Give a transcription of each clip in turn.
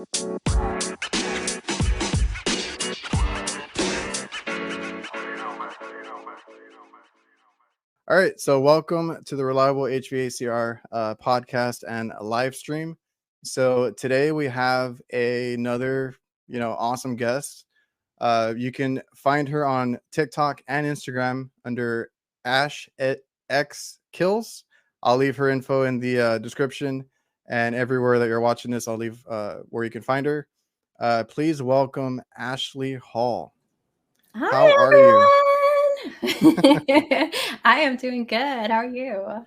All right, so welcome to the Reliable HVACR podcast and live stream. So today we have another, awesome guest. You can find her on TikTok and Instagram under AshXKills. I'll leave her info in the description, and everywhere that you're watching this, I'll leave where you can find her. Please welcome Ashley Hall. How are you? Hi, I am doing good. How are you?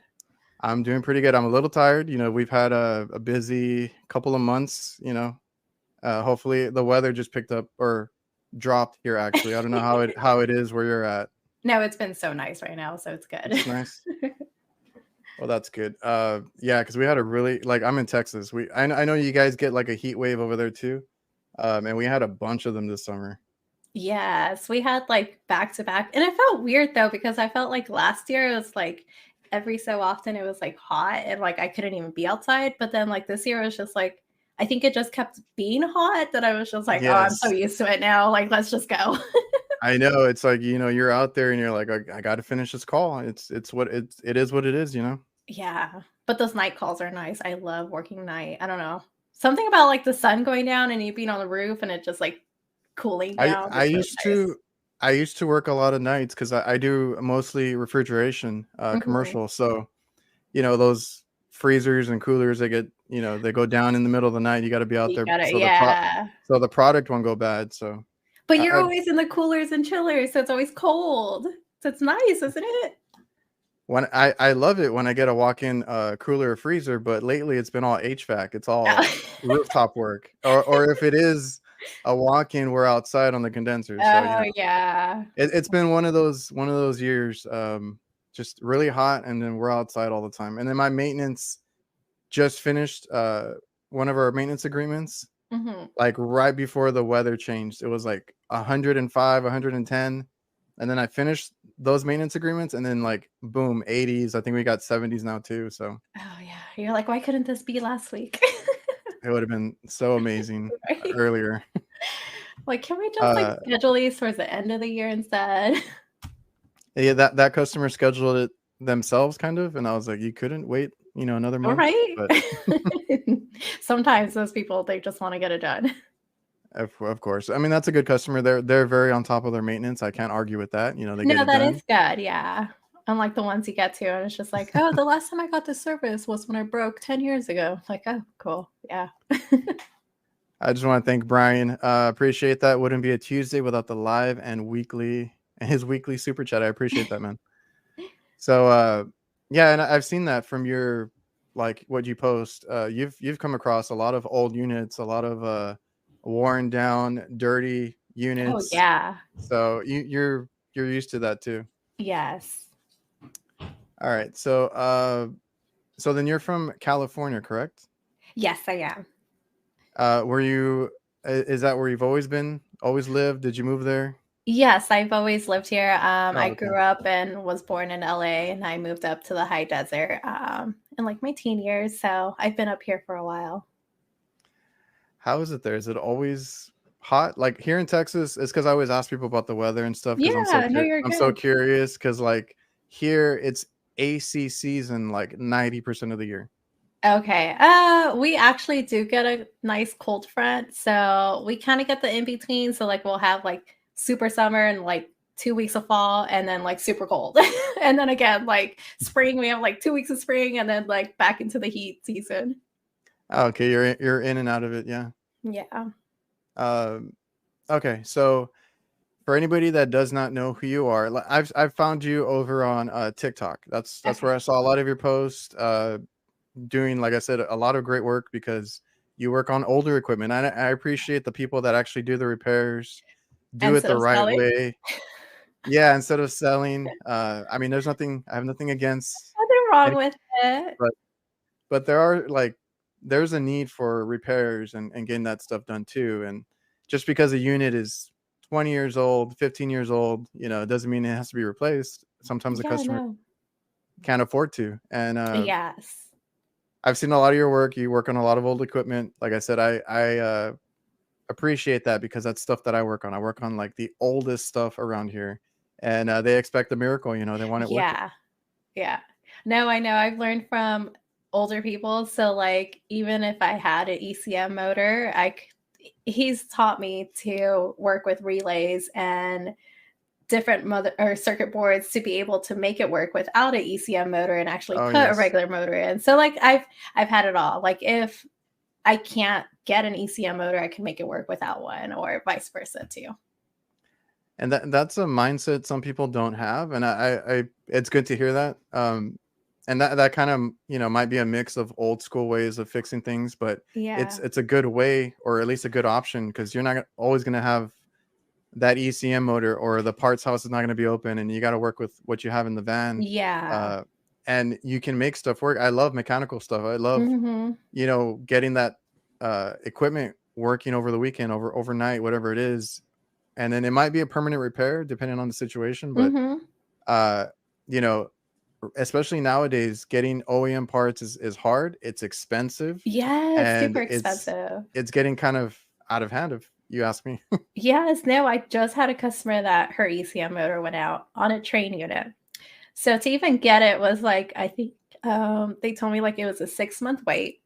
I'm doing pretty good. I'm a little tired. We've had a busy couple of months. Hopefully the weather just picked up or dropped here. Actually, I don't know how it is where you're at. No, it's been so nice right now, so it's good. It's nice. Well, that's good. Yeah, because we had a really I'm in Texas. I know you guys get like a heat wave over there too, and we had a bunch of them this summer. Yes, we had like back to back, and it felt weird though because I felt like last year it was like every so often it was like hot and like I couldn't even be outside. But then like this year it was just like I think it just kept being hot that I was just like, oh, I'm so used to it now. Like, let's just go. I know, it's like, you're out there and you're like, I got to finish this call. It is what it is. Yeah, but those night calls are nice. I love working night. I don't know, something about like the sun going down and you being on the roof and it just like cooling down. I used to work a lot of nights because I do mostly refrigeration commercial. So, those freezers and coolers, they get, they go down in the middle of the night. You got to be out there. So the product won't go bad. So, but you're always in the coolers and chillers. So it's always cold. So it's nice, isn't it? When I love it when I get a walk-in cooler or freezer, but lately it's been all HVAC. It's all rooftop work. Or if it is a walk-in, we're outside on the condenser. So yeah, it's been one of those years, just really hot, and then we're outside all the time. And then my maintenance just finished one of our maintenance agreements, like right before the weather changed. It was like 105, 110, and then I finished those maintenance agreements, and then like boom, 80s. I think we got 70s now too. So oh yeah, you're like, why couldn't this be last week? It would have been so amazing earlier. Like, can we just like schedule these towards the end of the year instead? Yeah, that customer scheduled it themselves, kind of, and I was like, you couldn't wait, another month, right? But sometimes those people, they just want to get it done. Of course, I mean that's a good customer. They're very on top of their maintenance. I can't argue with that. They get it done. That is good, yeah. Unlike the ones you get to, and it's just like, oh, the last time I got this service was when I broke 10 years ago. Like, oh, cool, yeah. I just want to thank Brian. Appreciate that. Wouldn't be a Tuesday without the live and his weekly super chat. I appreciate that, man. So yeah, and I've seen that from your like what you post. You've come across a lot of old units, a lot of worn down, dirty units. Oh yeah. So you're used to that too. Yes. All right. So then you're from California, correct? Yes, I am. Were you? Is that where you've always been? Always lived? Did you move there? Yes, I've always lived here. I grew up and was born in LA, and I moved up to the high desert in like my teen years. So I've been up here for a while. How is it there? Is it always hot? Like here in Texas, it's because I always ask people about the weather and stuff. Yeah, I'm so curious because like here it's AC season like 90% of the year. Okay. We actually do get a nice cold front, so we kind of get the in between. So like we'll have like super summer and like 2 weeks of fall, and then like super cold, and then again like spring. We have like 2 weeks of spring, and then like back into the heat season. Okay, you're in and out of it, yeah. Yeah. Okay, so for anybody that does not know who you are, I've found you over on TikTok. That's where I saw a lot of your posts. Doing, like I said, a lot of great work because you work on older equipment. I appreciate the people that actually do the repairs, do it the right way. Yeah, instead of selling. I mean, I have nothing against. Nothing wrong with it. But there's a need for repairs and getting that stuff done too. And just because a unit is 20 years old, 15 years old, it doesn't mean it has to be replaced. Sometimes the customer can't afford to. And yes. I've seen a lot of your work. You work on a lot of old equipment. Like I said, I appreciate that because that's stuff that I work on. I work on like the oldest stuff around here, and they expect a miracle. They want it working. Yeah. Yeah. No, I know. I've learned from older people. So, like, even if I had an ECM motor, he's taught me to work with relays and different mother or circuit boards to be able to make it work without an ECM motor and actually Oh put a yes, regular motor in. So, like, I've had it all. Like, if I can't get an ECM motor, I can make it work without one, or vice versa too. and that's a mindset some people don't have, and I it's good to hear that. And that kind of might be a mix of old school ways of fixing things, but Yeah. it's a good way, or at least a good option, because you're not always going to have that ECM motor, or the parts house is not going to be open, and you got to work with what you have in the van. Yeah. uh, and you can make stuff work. I love mechanical stuff. I love Mhm. getting that equipment working over the weekend, overnight, whatever it is. And then it might be a permanent repair depending on the situation, but Mhm. uh you know especially nowadays, getting OEM parts is hard, it's expensive, Yeah, it's and super it's expensive. it's getting kind of out of hand, if you ask me. Yes, no, I just had a customer that her ECM motor went out on a train unit. So to even get it was like, I think they told me like it was a 6-month wait.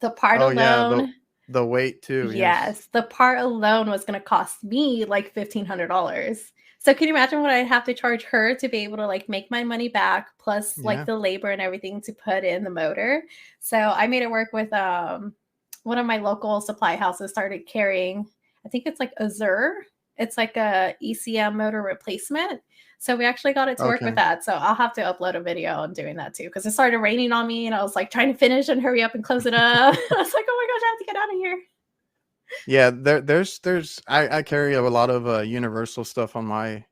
The part Oh yeah, alone, the weight too, yes. yes, the part alone was going to cost me like $1,500. So can you imagine what I'd have to charge her to be able to like make my money back, plus like Yeah. the labor and everything to put in the motor? So I made it work with one of my local supply houses started carrying, I think it's like Azure. It's like a ECM motor replacement. So we actually got it to work with Okay. that. So I'll have to upload a video on doing that too, because it started raining on me and I was like trying to finish and hurry up and close it up. I was like, oh my gosh, I have to get out of here. Yeah, there's I carry a lot of universal stuff on my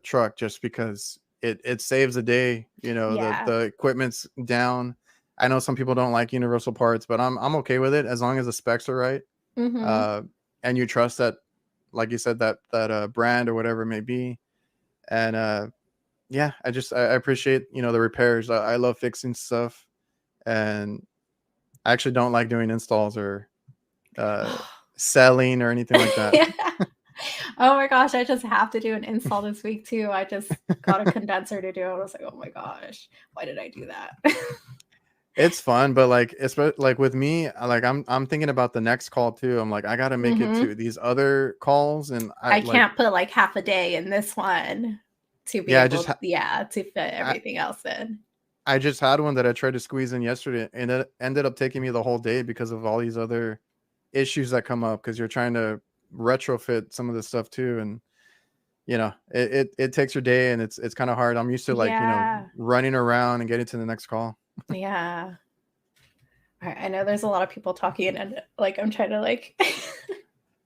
truck, just because it saves a day. Yeah. The equipment's down. I know some people don't like universal parts, but I'm okay with it as long as the specs are right. Mhm. uh and you trust that, like you said, that brand or whatever it may be. And yeah, I appreciate the repairs. I love fixing stuff, and I actually don't like doing installs or uh selling or anything like that. Yeah. Oh my gosh, I just have to do an install this week too. I just got a condenser to do. I was like, oh my gosh, why did I do that? It's fun, but like like with me, like I'm thinking about the next call too. I'm like, I got to make it Mhm. to these other calls, and I I like can't put like half a day in this one to be yeah, able, yeah, to fit I, everything else in. I just had one that I tried to squeeze in yesterday, and it ended up taking me the whole day because of all these other issues that come up, because you're trying to retrofit some of this stuff too. And it takes your day, and it's kind of hard. I'm used to, like, Yeah. running around and getting to the next call. Yeah. I know there's a lot of people talking and like I'm trying to like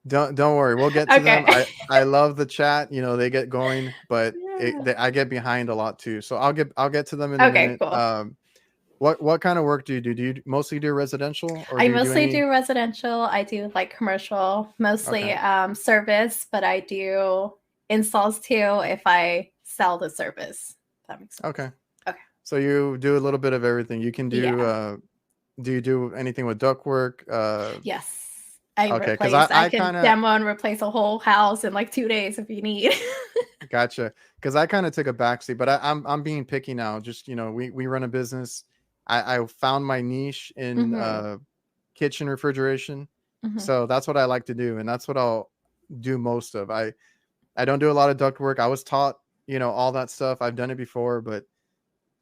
Don't worry, we'll get to them. Okay. I love the chat. They get going, but Yeah. I get behind a lot too. So I'll get to them in a Okay, minute. cool. What kind of work do you do? Do you mostly do residential, or I do you do mostly any? do residential. I do like commercial, mostly Okay, service, but I do installs too if I sell the service. If that makes sense. okay. Okay. So you do a little bit of everything. You can do. Yeah. Do you do anything with duct work? Yes. I Okay, because replace, I I can kind of demo and replace a whole house in like 2 days if you need. gotcha. Because I kind of took a backseat, but I'm being picky now. Just we run a business. I found my niche in Hmm. kitchen refrigeration. Hmm. So that's what I like to do, and that's what I'll do most of. I don't do a lot of duct work. I was taught, all that stuff. I've done it before, but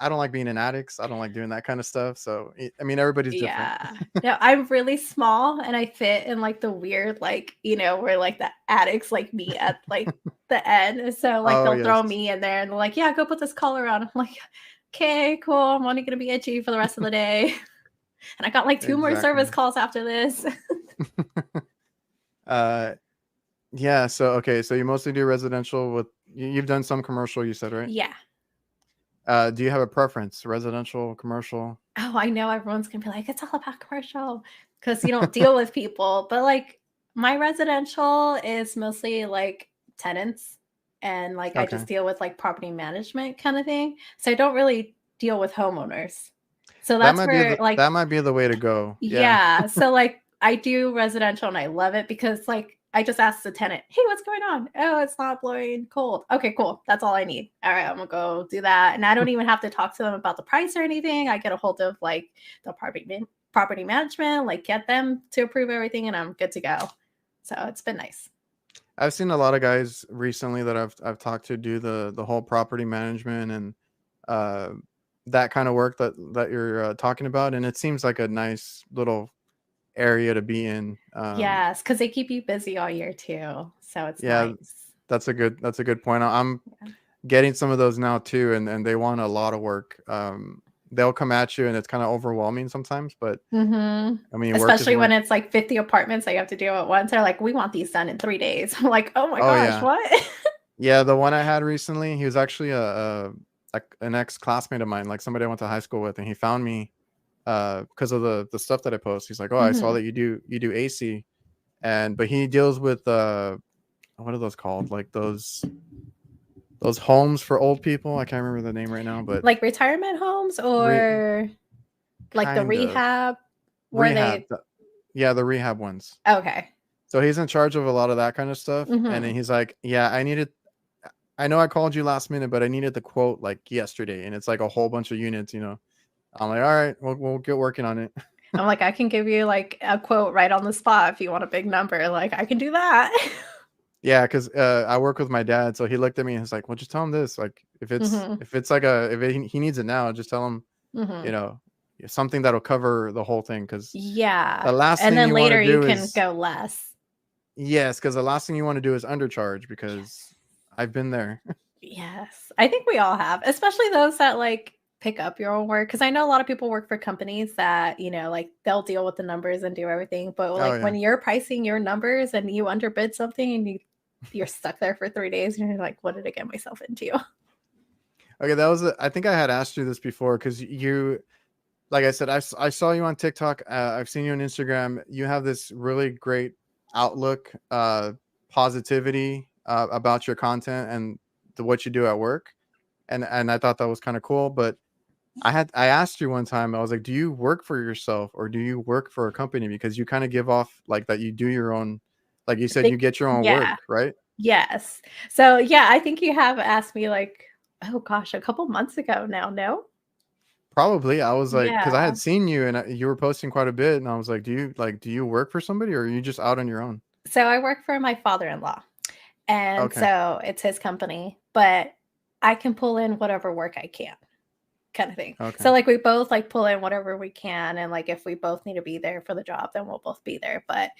I don't like being in attics. I don't like doing that kind of stuff. So I mean, everybody's different. Yeah. No, I'm really small and I fit in like the weird, like, where like the addicts like me at like the end. So like Oh they'll throw yes, me in there and they're like, yeah, go put this collar on. I'm like, okay, cool. I'm only gonna be itchy for the rest of the day. And I got like 2 more service exactly. calls after this. uh, yeah. So okay, so you mostly do residential. You've done some commercial, you said, right? Yeah. Do you have a preference, residential, commercial? Oh, I know everyone's gonna be like, it's all about commercial because you don't deal with people. But like my residential is mostly like tenants and like I just Okay. deal with like property management kind of thing. So I don't really deal with homeowners. So that's where like that might be the way to go. Yeah. yeah. So like I do residential and I love it because like I just asked the tenant, hey, what's going on? Oh, it's not blowing cold. Okay, cool. That's all I need. All right, I'm gonna go do that. And I don't even have to talk to them about the price or anything. I get a hold of like the property management, like get them to approve everything and I'm good to go. So it's been nice. I've seen a lot of guys recently that I've talked to do the whole property management and uh, that kind of work that you're talking about, and it seems like a nice little area to be in. Yes, because they keep you busy all year too. So it's Yeah, nice. that's a good point. I'm Yeah. getting some of those now too, and they want a lot of work. They'll come at you, and it's kind of overwhelming sometimes. But I mean, work is Especially when work. it's like 50 apartments that you have to do at once. They're like, we want these done in 3 days. I'm like, oh my Oh gosh, yeah, what? yeah. The one I had recently, he was actually a like an ex classmate of mine, like somebody I went to high school with, and he found me because of the stuff that I post. He's like, oh, I saw Mhm. that you do AC, and but he deals with what are those called? Like those homes for old people. I can't remember the name right now, but Like retirement homes re- or like the kind of rehab where rehab. they Yeah, the rehab ones. okay. So he's in charge of a lot of that kind of stuff. And then Mhm. he's like, yeah, I know I called you last minute, but I needed the quote like yesterday. And it's like a whole bunch of units, you know. I'm like, all right, we'll get working on it. I'm like, I can give you like a quote right on the spot if you want a big number. Like I can do that. Yeah, because I work with my dad. So he looked at me and he's like, well, just tell him this. Like Mhm. if it's like he needs it now, just tell him, you Mhm. know, something that'll cover the whole thing. Because Yeah. the last And thing then you want to later you do can is go less. yes, because the last thing you want to do is undercharge because I've been there. Yes. I think we all have, especially those that like pick up your own work. Cause I know a lot of people work for companies that, like they'll deal with the numbers and do everything. But Oh like yeah. when you're pricing your numbers and you underbid something and you're stuck there for 3 days and you're like, what did I get myself into? Okay, that was. I think I had asked you this before because you, like I said, I saw you on TikTok. I've seen you on Instagram. You have this really great outlook, positivity about your content and what you do at work, and I thought that was kind of cool. But I asked you one time. I was like, do you work for yourself or do you work for a company? Because you kind of give off like that. You do your own, like you said, you They, get your own yeah. work, right? Yes. So yeah, I think you have asked me like, oh gosh, a couple months ago now. No? Probably. I was like, because I had Yeah. seen you and you were posting quite a bit, and I was like, do you work for somebody or are you just out on your own? So I work for my father-in-law. And Okay. so it's his company, but I can pull in whatever work I can, kind of thing. Okay. So like we both like pull in whatever we can, and like if we both need to be there for the job, then we'll both be there. But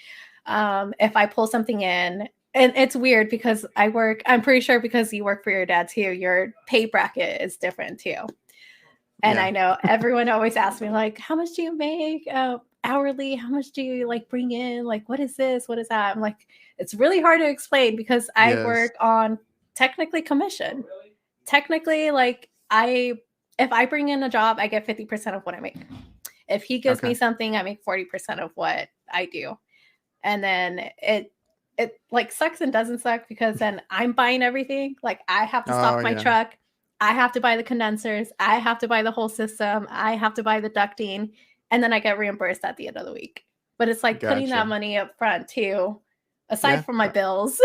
if I pull something in, and it's weird because I'm pretty sure because you work for your dad too, your pay bracket is different too. And Yeah. I know everyone always asks me like, how much do you make hourly? How much do you like bring in? Like, what is this? What is that? I'm like, it's really hard to explain because I Yes. work on technically commission. Technically, like if I bring in a job, I get 50% of what I make. If he gives me Okay. something, I make 40% of what I do. And then it like sucks and doesn't suck because then I'm buying everything. Like I have to Oh stock my yeah. truck. I have to buy the condensers. I have to buy the whole system. I have to buy the ducting. And then I get reimbursed at the end of the week. But it's like putting that Gotcha. money up front too, aside Yeah. from my bills.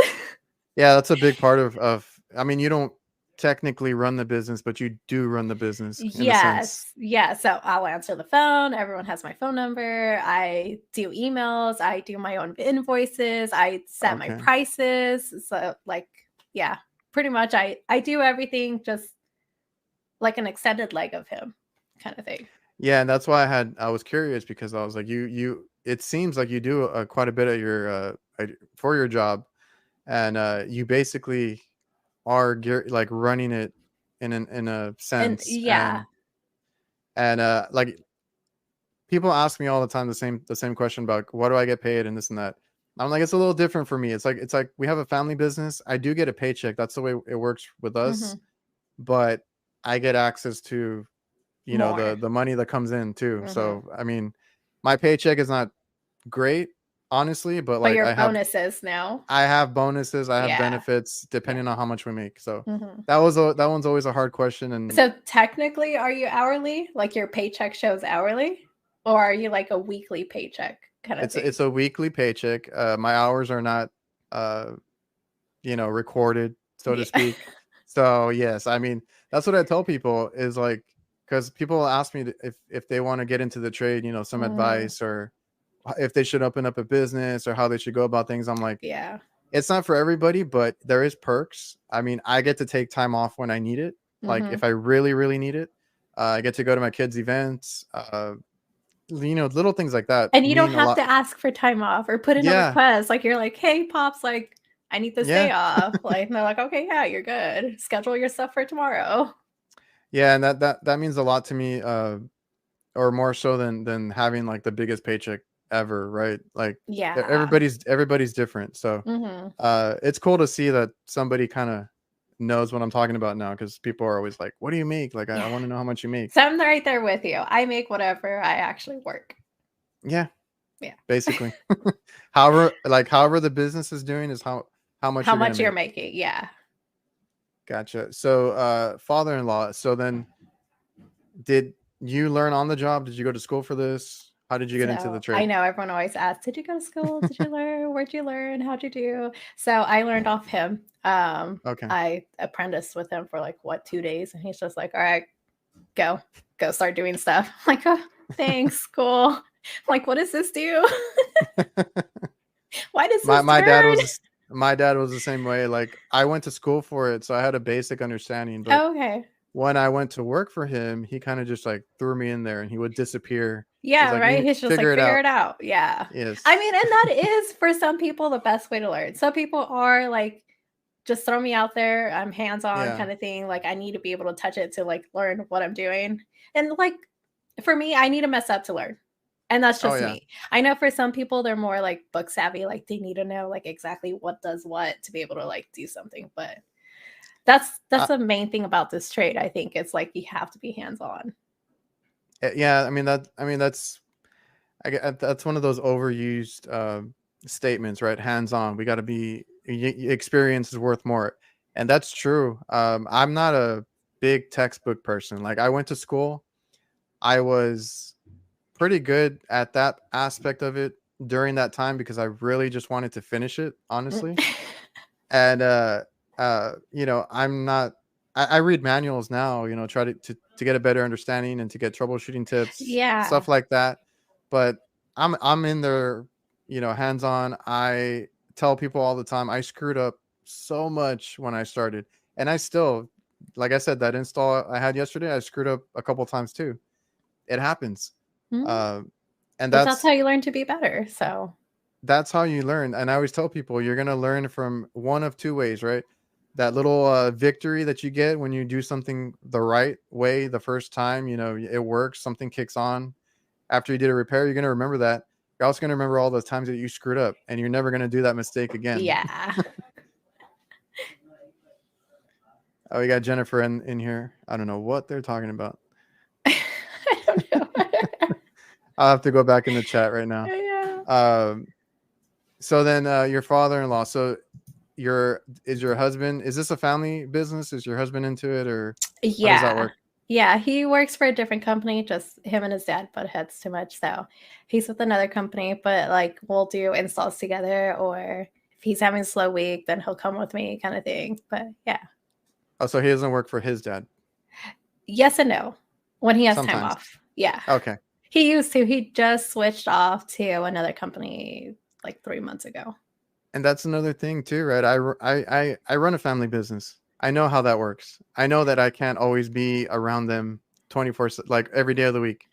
Yeah, that's a big part of I mean, you don't technically run the business, but you do run the business in a sense. Yes. Yeah. So I'll answer the phone. Everyone has my phone number. I do emails. I do my own invoices. I set my Okay. prices. So like, yeah, pretty much I do everything just like an extended leg of him kind of thing. Yeah, and that's why I was curious because I was like, you it seems like you do quite a bit of your for your job, and you basically are like running it in a And sense, yeah. and like people ask me all the time the same question about what do I get paid and this and that. I'm like, it's a little different for me. It's like we have a family business. I do get a paycheck. That's the way it works with us, Mhm. but I get access to More. the money that comes in too. Mhm. So I mean, my paycheck is not great, honestly, but But like your bonuses now. I have bonuses, I have Yeah. benefits Yeah. depending on how much we make. So Mhm. that one's always a hard question. And So technically, are you hourly? Like your paycheck shows hourly? Or are you like a weekly paycheck kind of thing? it's a weekly paycheck. My hours are not uh recorded, so to Yeah. speak. So yes, I mean that's what I tell people is like, because people ask me if they want to get into the trade, some Mm, advice or if they should open up a business or how they should go about things. I'm like, yeah. it's not for everybody, but there is perks. I mean, I get to take time off when I need it. Like Hmm. if I really, really need it, I get to go to my kids' events. Little things like that And you don't mean a have lot. to ask for time off or put in a Yeah, request. Like you're like, hey, pops, like I need this yeah, day off. Like, and they're like, okay, yeah, you're good. Schedule your stuff for tomorrow. yeah, and that means a lot to me. Or more so than having like the biggest paycheck ever, right? Like Yeah. everybody's different. So Hmm. it's cool to see that somebody kind of knows what I'm talking about now, because people are always like, what do you make? Like I Yeah. want to know how much you make. So I'm right there with you. I make whatever I actually work. Yeah, Yeah. basically. However the business is doing is how much How you're gonna much you're make. making. Yeah. Gotcha. So father-in-law, so then did you learn on the job? Did you go to school for this? How did you get into the So I trade? know everyone always asks, did you go to school? Did you learn? Where'd you learn? How'd you do? So I learned off him. Okay. I apprenticed with him for like what, 2 days, and he's just like, all right, go start doing stuff. I'm like, oh, thanks, cool. I'm like, what does this do? Why does My this my dad turn? was the s my dad was the same way. Like, I went to school for it, so I had a basic understanding, but Oh, okay. when I went to work for him, he kinda just, like, threw me in there, and he would disappear. He's Yeah, like, right. "You He's just figure like, it figure out." it out. Yeah. I Yes. mean, and that is for some people the best way to learn. Some people are like, just throw me out there. I'm hands on Yeah. kind of thing. Like, I need to be able to touch it to like learn what I'm doing. And like, for me, I need to mess up to learn. And that's Oh, just yeah. me. I know for some people, they're more like book savvy. Like, they need to know like exactly what does what to be able to like do something. But that's I the main thing about this trade. I think it's like you have to be hands on. yeah, that's that's one of those overused, statements, right? Hands-on. We gotta be experience is worth more, and that's true. I'm not a big textbook person. Like, I went to school. I was pretty good at that aspect of it during that time because I really just wanted to finish it, honestly. And I'm not I read manuals now, try to get a better understanding and to get troubleshooting tips, Yeah. stuff like that. But I'm in there, hands on. I tell people all the time I screwed up so much when I started. And I still, like I said, that install I had yesterday, I screwed up a couple times too. It happens. Mhm. Uh, and But that's how you learn to be better. So, that's how you learn. And I always tell people you're gonna learn from one of two ways, right? That little victory that you get when you do something the right way the first time, it works, something kicks on. After you did a repair, you're gonna remember that. You're also gonna remember all those times that you screwed up, and you're never gonna do that mistake again. yeah. Oh, we got Jennifer in here. I don't know what they're talking about. I don't know. I'll have to go back in the chat right now. Yeah. Um, so then your father-in-law. So your husband, is this a family business? Is your husband into it, or how does that Yeah. work? Yeah, he works for a different company, just him and his dad butt heads too much, so he's with another company, but, like, we'll do installs together, or if he's having a slow week, then he'll come with me kinda thing, but yeah. Oh, so he doesn't work for his dad. Yes and no, when he has time Sometimes. off. Yeah. Okay. He used to, he just switched off to another company, like, 3 months ago. And that's another thing too, right? I run a family business. I know how that works. I know that I can't always be around them 24 like every day of the week.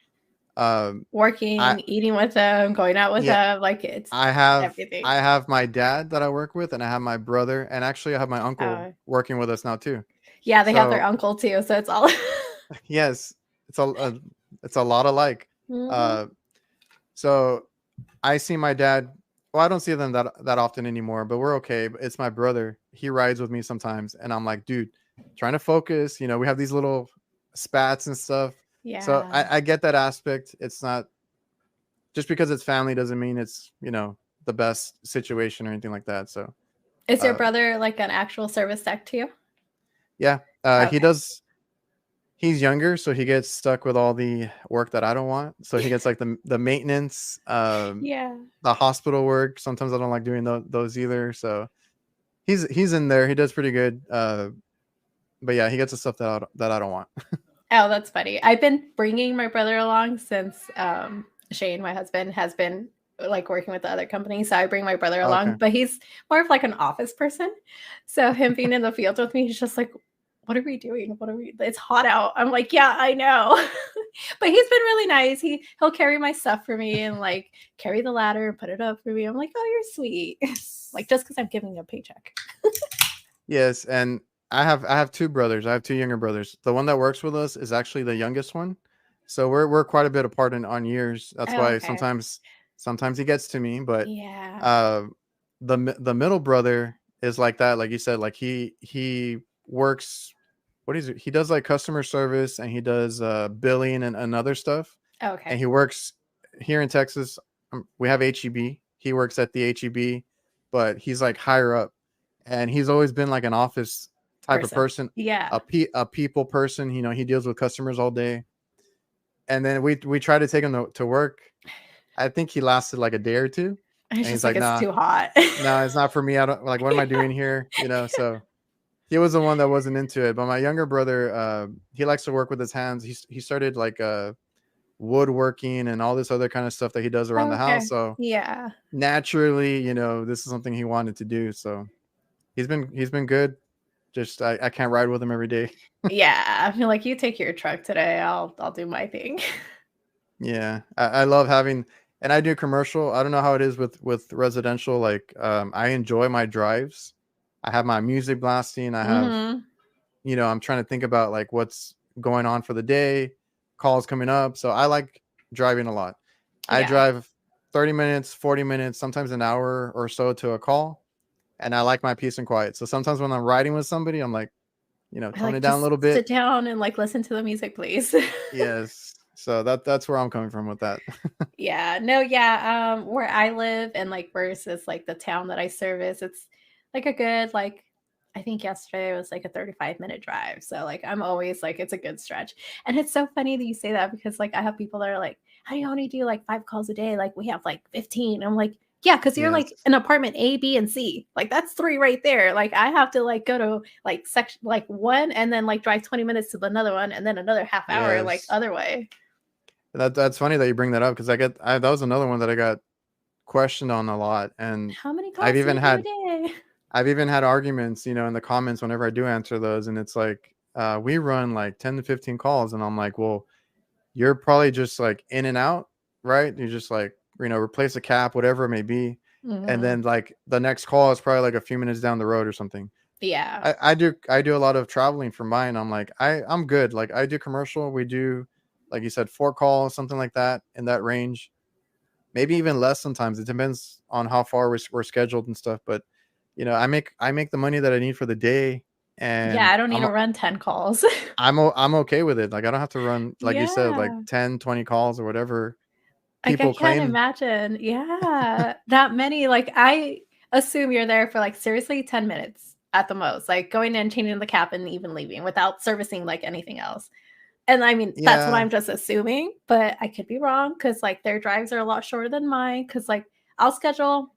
I Working, eating with them, going out with Yeah, them, like, it's I everything. have my dad that I work with, and I have my brother, and actually I have my uncle Oh. working with us now too. Yeah, they have their So uncle too, so it's all yes, it's a lot alike. Mhm. Uh, so I see my dad. Well, I don't see them that often anymore, but we're okay. But it's my brother. He rides with me sometimes, and I'm like, dude, trying to focus. We have these little spats and stuff. So Yeah. I get that aspect. It's not just because it's family doesn't mean it's the best situation or anything like that. So Is your uh, brother like an actual service tech too? yeah, he Okay. does. He's younger, so he gets stuck with all the work that I don't want. So he gets like the maintenance, Yeah. the hospital work. Sometimes I don't like doing those either. So he's in there. He does pretty good. But yeah, he gets the stuff that I don't want. Oh, that's funny. I've been bringing my brother along since Shane, my husband, has been like working with the other company. So I bring my brother along, Okay. but he's more of like an office person. So him being in the field with me, he's just like, what are we doing? What are we? It's hot out. I'm like, yeah, I know. But he's been really nice. He'll carry my stuff for me and like carry the ladder and put it up for me. I'm like, oh, you're sweet. Like just because I'm giving you a paycheck. Yes, and I have two brothers. I have two younger brothers. The one that works with us is actually the youngest one, so we're quite a bit apart on years. That's Oh, why okay. sometimes he gets to me. But Yeah. uh, the middle brother is like that, like you said. Like he works. What is it? He does like customer service and he does billing and other stuff. And Okay. he works here in Texas. We have HEB. He works at the HEB, but he's like higher up, and he's always been like an office type of Person. person, Yeah. a people person. You know, he deals with customers all day. And then we try to take him to work. I think he lasted like a day or two, It's and he's just like like, it's "Nah, too hot. no, it's not for me. I don't like. What am I Yeah. doing here? You know." So he was the one that wasn't into it. But my younger brother, he likes to work with his hands. He started like woodworking and all this other kind of stuff that he does around the house. Okay. So Yeah. naturally, this is something he wanted to do. So he's been good. Just I can't ride with him every day. Yeah. I feel like you take your truck today. I'll do my thing. Yeah, I love having, and I do commercial. I don't know how it is with residential. Like, I enjoy my drives. I have my music blasting. I have, Hmm. I'm trying to think about like what's going on for the day, calls coming up. So I like driving a lot. I Yeah. drive 30 minutes, 40 minutes, sometimes an hour or so to a call, and I like my peace and quiet. So sometimes when I'm riding with somebody, I'm like, I tone it like down a just little sit bit. down and like listen to the music, please. Yes. So that's where I'm coming from with that. Yeah, no, yeah. Where I live and like versus like the town that I service, it's like a good like I think yesterday it was like a 35-minute drive. So like I'm always like it's a good stretch. And it's so funny that you say that because like I have people that are like, how do you only do like 5 calls a day? Like we have like 15. I'm like, yeah, because you're like Yes. an apartment A, B, and C. Like that's three right there. Like I have to like go to like section like one and then like drive 20 minutes to another one and then another half hour like Yes. other way. That's funny that you bring that up because that was another one that I got questioned on a lot, and How many I've calls do even you do a had day? I've even had arguments, in the comments whenever I do answer those, and it's like we run like 10 to 15 calls, and I'm like, well, you're probably just like in and out, right? You're just like replace a cap, whatever it may be, and Mhm. then like the next call is probably like a few minutes down the road or something. Yeah. I do a lot of traveling for mine. I'm like I'm good. Like I do commercial. We do, like you said, 4 calls, something like that in that range. Maybe even less sometimes. It depends on how far we're scheduled and stuff. But I make the money that I need for the day, Yeah, and I don't need to run 10 calls. I'm okay with it. Like I don't have to run, like you said, like Yeah. 10, 20 calls or whatever Like, I people can't claim. imagine. Yeah. That many. Like, I assume you're there for, like, seriously 10 minutes at the most, like, going in, changing the cap, and even leaving without servicing, like, anything else. And, I mean, that's what Yeah, I'm just assuming, but I could be wrong because like, their drives are a lot shorter than mine. Because like, I'll schedule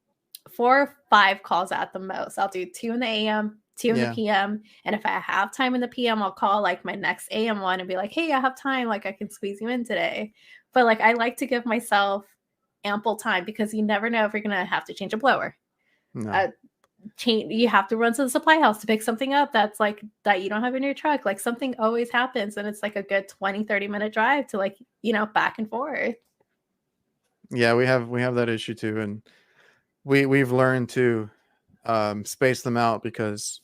4 or 5 calls at the most. I'll do 2 in the AM, 2 in the yeah, PM, and if I have time in the PM, I'll call, like, my next AM one and be like, "Hey, I have time, like, I can squeeze you in today." But, like, I like to give myself ample time because you never know if you're gonna have to change a blower. no. Uh, change you have to run to the supply house to pick something up that's, like that you don't have in your truck, like, something always happens, and it's, like, a good 20, 30-minute drive to, like, back and forth. Yeah, we have that issue too, and we've learned to space them out because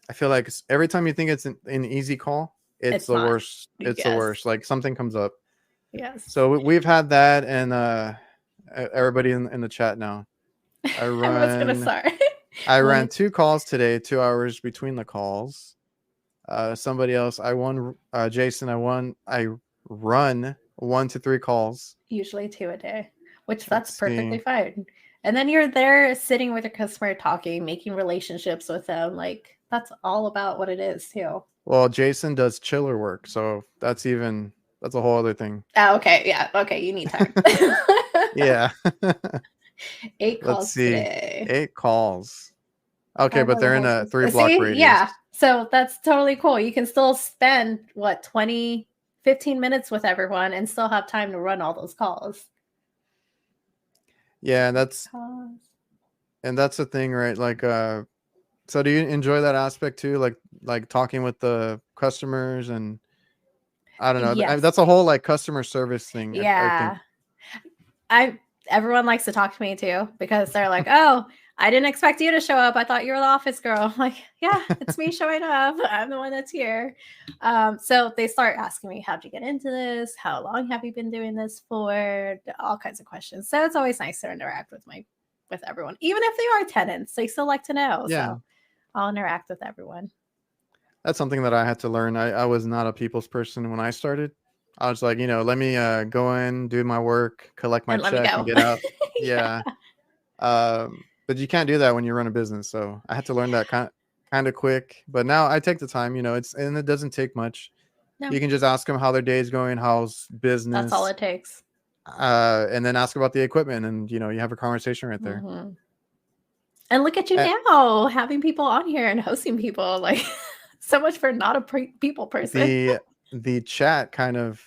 I feel like every time you think it's an easy call, it's It's the not. worst. It's the Yes. worst. Like something comes up. Yes. So we've had that, and everybody in the chat now. I Everyone's gonna run. start. I ran Like 2 calls today. 2 hours between the calls. Somebody else. I won. Jason. I won. I run 1 to 3 calls. usually 2 a day, which Let's that's perfectly see. fine. And then you're there sitting with your customer, talking, making relationships with them. Like that's all about what it is too. Well, Jason does chiller work, so that's a whole other thing. Oh, okay. Yeah. Okay. You need time. Yeah. 8 Let's calls see. today. 8 calls. Okay, but Cover the they're in whole a system. 3-block See, yeah. radius. So that's totally cool. You can still spend what 20, 15 minutes with everyone and still have time to run all those calls. Yeah, Calls. that's the thing, right? Like so do you enjoy that aspect too? Like talking with the customers and I don't know. Yes. That's a whole like customer service thing, I think. Yeah. Everyone likes to talk to me too because they're like, "Oh, I didn't expect you to show up. I thought you were the office girl." I'm like, "Yeah, it's me showing up. I'm the one that's here." So they start asking me, "How'd you get into this? How long have you been doing this for?" All kinds of questions. So it's always nice to interact with everyone, even if they are tenants. They still like to know. Yeah. So I'll interact with everyone. That's something that I had to learn. I was not a people's person when I started. I was like, let me go in, do my work, collect my And let me check, and go. get out. Yeah. Yeah. But you can't do that when you run a business. So I had to learn that kind of quick. But now I take the time. It doesn't take much. No, You can just ask them how their day's going, how's that's all business, it takes. and then ask about the equipment, and you have a conversation right there. Mm-hmm. And look at you And now, having people on here and hosting people. Like, so much for not a people person. the chat kind of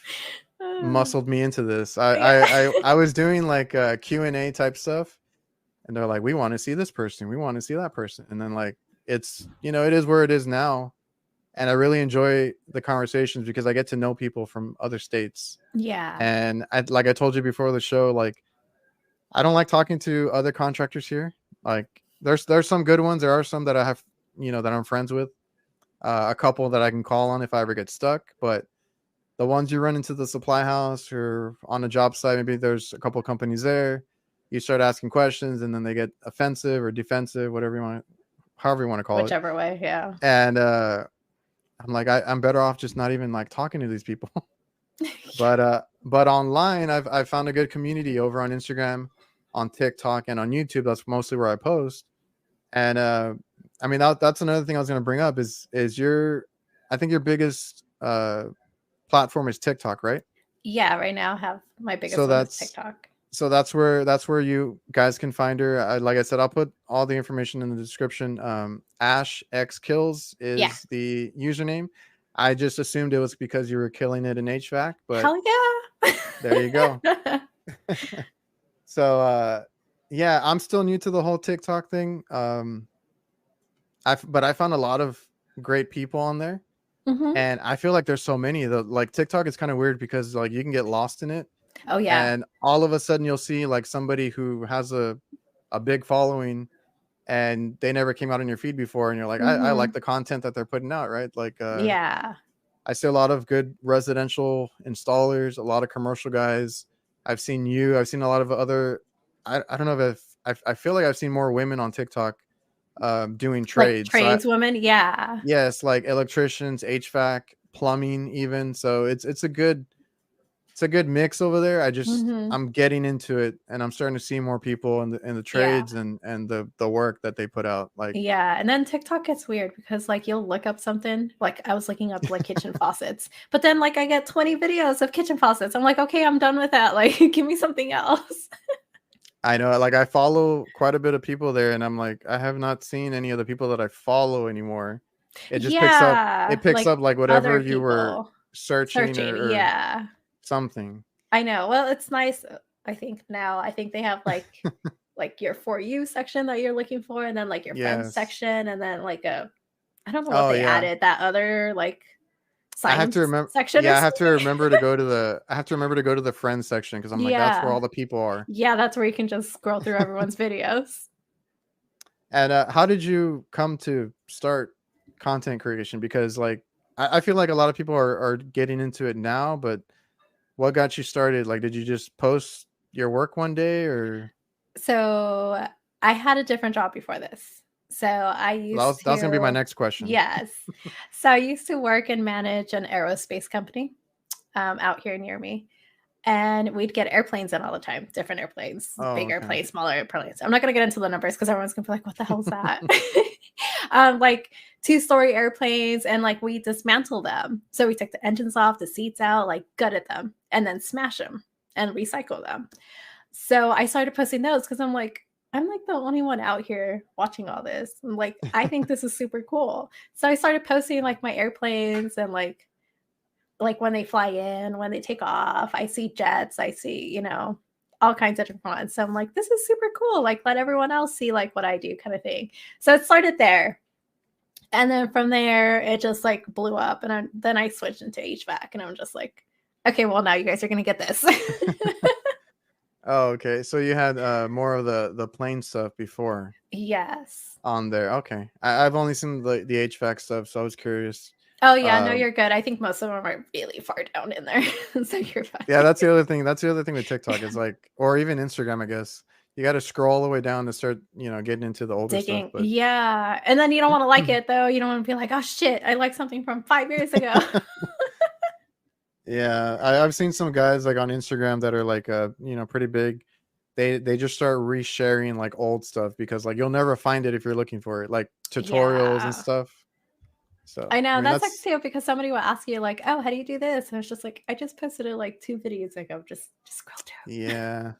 muscled me into this. Yeah. I was doing like Q&A type stuff, and they're like, we want to see this person, we want to see that person, and then like it's it is where it is now, and I really enjoy the conversations because I get to know people from other states. Yeah. And like I told you before the show, like I don't like talking to other contractors here. Like there's some good ones, there are some that I have that I'm friends with, a couple that I can call on if I ever get stuck, but the ones you run into the supply house or on a job site, maybe there's a couple of companies there. You start asking questions and then they get offensive or defensive, however you want to call it. Whichever way. Yeah. And I'm like, I'm better off just not even like talking to these people. But online, I've found a good community over on Instagram, on TikTok, and on YouTube. That's mostly where I post. And I mean that's another thing I was going to bring up is I think your biggest platform is TikTok, right? Yeah. Right now, I have my biggest So one is that's TikTok. where you guys can find her. Like I said, I'll put all the information in the description. Ash X Kills is the username. I just assumed it was because you were killing it in HVAC, but Hell yeah. there you go. So yeah, I'm still new to the whole TikTok thing. But I found a lot of great people on there. Mm-hmm. And I feel like there's so many. Like TikTok is kind of weird because like you can get lost in it. Oh yeah. And all of a sudden you'll see like somebody who has a big following and they never came out in your feed before, and you're like, I like the content that they're putting out, right? Like Yeah. I see a lot of good residential installers, a lot of commercial guys. I've seen a lot of other I don't know if I feel like I've seen more women on TikTok doing Like trades. tradeswomen. Yeah. Yes, like electricians, HVAC, plumbing even. So it's a good mix over there. Mm-hmm. I'm getting into it, and I'm starting to see more people in the Yeah. trades and the work that they put out. Like Yeah, and then TikTok gets weird because like you'll look up something, like I was looking up like kitchen faucets, but then like I get 20 videos of kitchen faucets. I'm like, okay, I'm done with that. Like, give me something else. I know, like I follow quite a bit of people there, and I'm like, I have not seen any of the people that I follow anymore. It just Yeah, picks like up like whatever other you were people searching searching. or Yeah, something. I know. Well, it's nice. I think now I think they have like your for you section that you're looking for, and then like your friends Yes. section, and then like I don't know what Oh they yeah. added, that other like I have to science remember. section or Yeah, I have to something. remember to go to the friends section because I'm like, that's where Yeah. all the people are. Yeah, that's where you can just scroll through everyone's videos. And how did you come to start content creation? Because like I feel like a lot of people are getting into it now, but what got you started? Like, did you just post your work one day, or So I had a different job before this. So I used that was gonna be my to, next question. yes. So I used to work and manage an aerospace company out here near me. and we'd get airplanes in all the time, different airplanes, Oh, big okay. airplanes, smaller airplanes. I'm not going to get into the numbers because everyone's going to be like, what the hell is that? Like 2-story airplanes, and like we dismantle them. So we took the engines off, the seats out, like gutted them, and then smash them and recycle them. So I started posting those because I'm like the only one out here watching all this. I'm like, I think this is super cool. So I started posting like my airplanes and like when they fly in, when they take off, I see jets, I see, all kinds of different ones. So I'm like, this is super cool. Like, let everyone else see like what I do, kind of thing. So it started there. And then from there, it just like blew up. And then I switched into HVAC, and I'm just like, okay, well, now you guys are going to get this. Oh, okay. So you had more of the plane stuff before Yes. on there. Okay. I've only seen the HVAC stuff, so I was curious. Oh, yeah, no, you're good. I think most of them are really far down in there. So you're fine. Yeah, that's the other thing. That's the other thing with TikTok. It's like, or even Instagram, I guess. You got to scroll all the way down to start, getting into the older stuff. Digging. But Yeah. And then you don't want to like it, though. You don't want to be like, oh, shit, I like something from 5 years ago. yeah, I've seen some guys like on Instagram that are like, pretty big. They just start resharing like old stuff because like you'll never find it if you're looking for it, like tutorials and Yeah. stuff. So I know. mean That's like that's too, because somebody will ask you, like, oh, how do you do this? And it's just like, I just posted it like 2 videos ago. Just scroll down. yeah.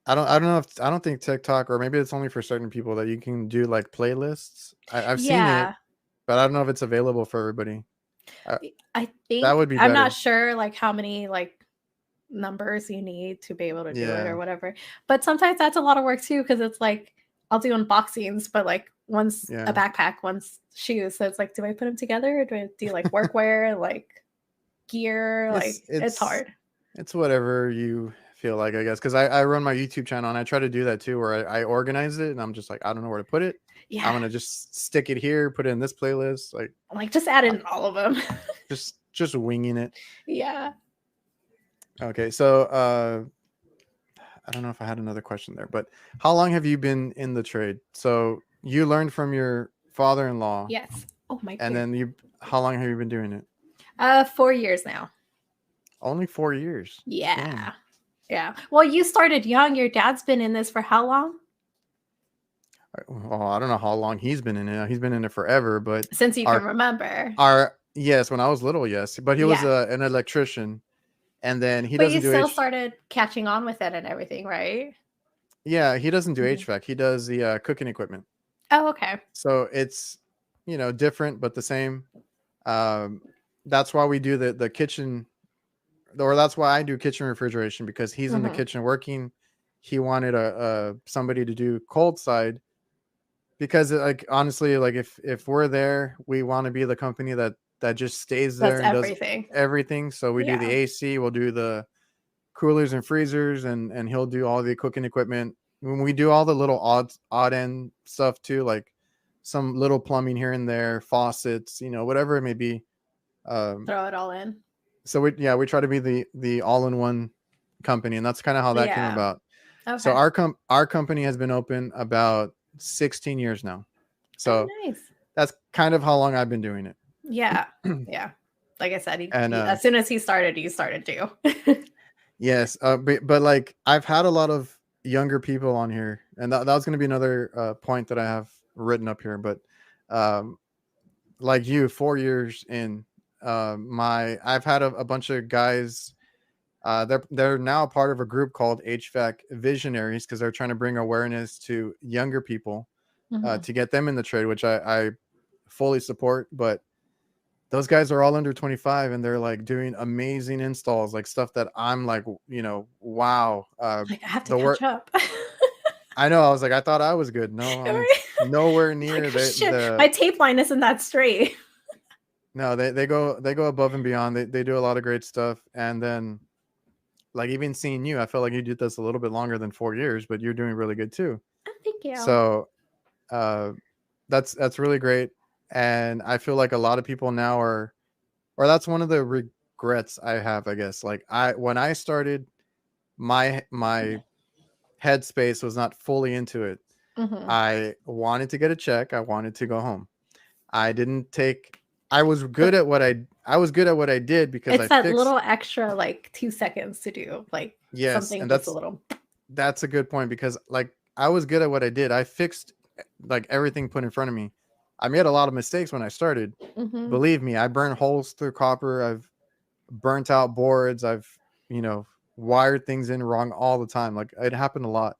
I don't think TikTok, or maybe it's only for certain people, that you can do like playlists. I've seen it, Yeah. but I don't know if it's available for everybody. I, I that think would be I'm not better. sure like how many like numbers you need to be able to do it or Yeah. whatever. But sometimes that's a lot of work too, because it's like I'll do unboxings, but like one's a Yeah. backpack, one's shoes. So it's like, do I put them together, or do I do like workwear, like gear? It's Like it's it's hard. it's whatever you feel like, I guess. Because I run my YouTube channel and I try to do that too, where I organize it and I'm just like, I don't know where to put it. I'm Yeah. gonna just stick it here, put it in this playlist, Like just add uh, in all of them. just winging it. Yeah. Okay, so I don't know if I had another question there, but how long have you been in the trade? So you learned from your father-in-law, Yes. Oh my and god. then how long have you been doing it? 4 years now. Only 4 years. Dang. Yeah. Yeah. Well, you started young. Your dad's been in this for how long? Well, I don't know how long he's been in it. He's been in it forever, but Since you can our remember. yes, when I was little, yes, but he was Yeah. an electrician, and then he But you doesn't do still started catching on with it and everything, right? yeah, he doesn't do Mhm. HVAC. He does the cooking equipment. Oh, okay. So it's different but the same. Um, that's why we do the kitchen, or that's why I do kitchen refrigeration, because he's in the Mhm. kitchen working. He wanted a somebody to do cold side, because like honestly, like if we're there, we want to be the company that just stays That's there and does everything. everything. So we do the Yeah. AC, we'll do the coolers and freezers, and he'll do all the cooking equipment. When we do all the little odd end stuff too, like some little plumbing here and there, faucets, whatever it may be. Um, Throw it all in. so we try to be the all-in-one company, and that's kind of how that came Yeah. about. So Okay. our company has been open about 16 years now. Oh, So nice. that's kind of how long I've been doing it. Yeah. Yeah. Like I said, And as soon as he started, you started too. yes, but like I've had a lot of younger people on here, and that was going to be another point that I have written up here. But um, like you, 4 years in, I've had a bunch of guys. They're now part of a group called HVAC Visionaries, because they're trying to bring awareness to younger people Mhm. to get them in the trade, which I fully support. But those guys are all under 25, and they're like doing amazing installs, like stuff that I'm like, wow. Like I have to The catch work, up. I know. I was like, I thought I was good. No, I'm Right? nowhere It's like, near oh shit, my tape line isn't that straight. no, they go above and beyond. They do a lot of great stuff. And then like even seeing you, I felt like you did this a little bit longer than 4 years, but you're doing really good too. Oh, thank you. So uh that's really great. And I feel like a lot of people now are, or that's one of the regrets I have, I guess. Like when I started, my headspace was not fully into it. Mhm. I wanted to get a check. I wanted to go home. I didn't take. I was good But at what I I was good at what I did because It's I that fixed. little extra like 2 seconds to do like Yes, something and just a little. that's a good point because like I was good at what I did. I fixed like everything put in front of me. I made a lot of mistakes when I started. Hmm. Believe me, I burned holes through copper. I've burnt out boards. I've, you know, wired things in wrong all the time. Like it happened a lot.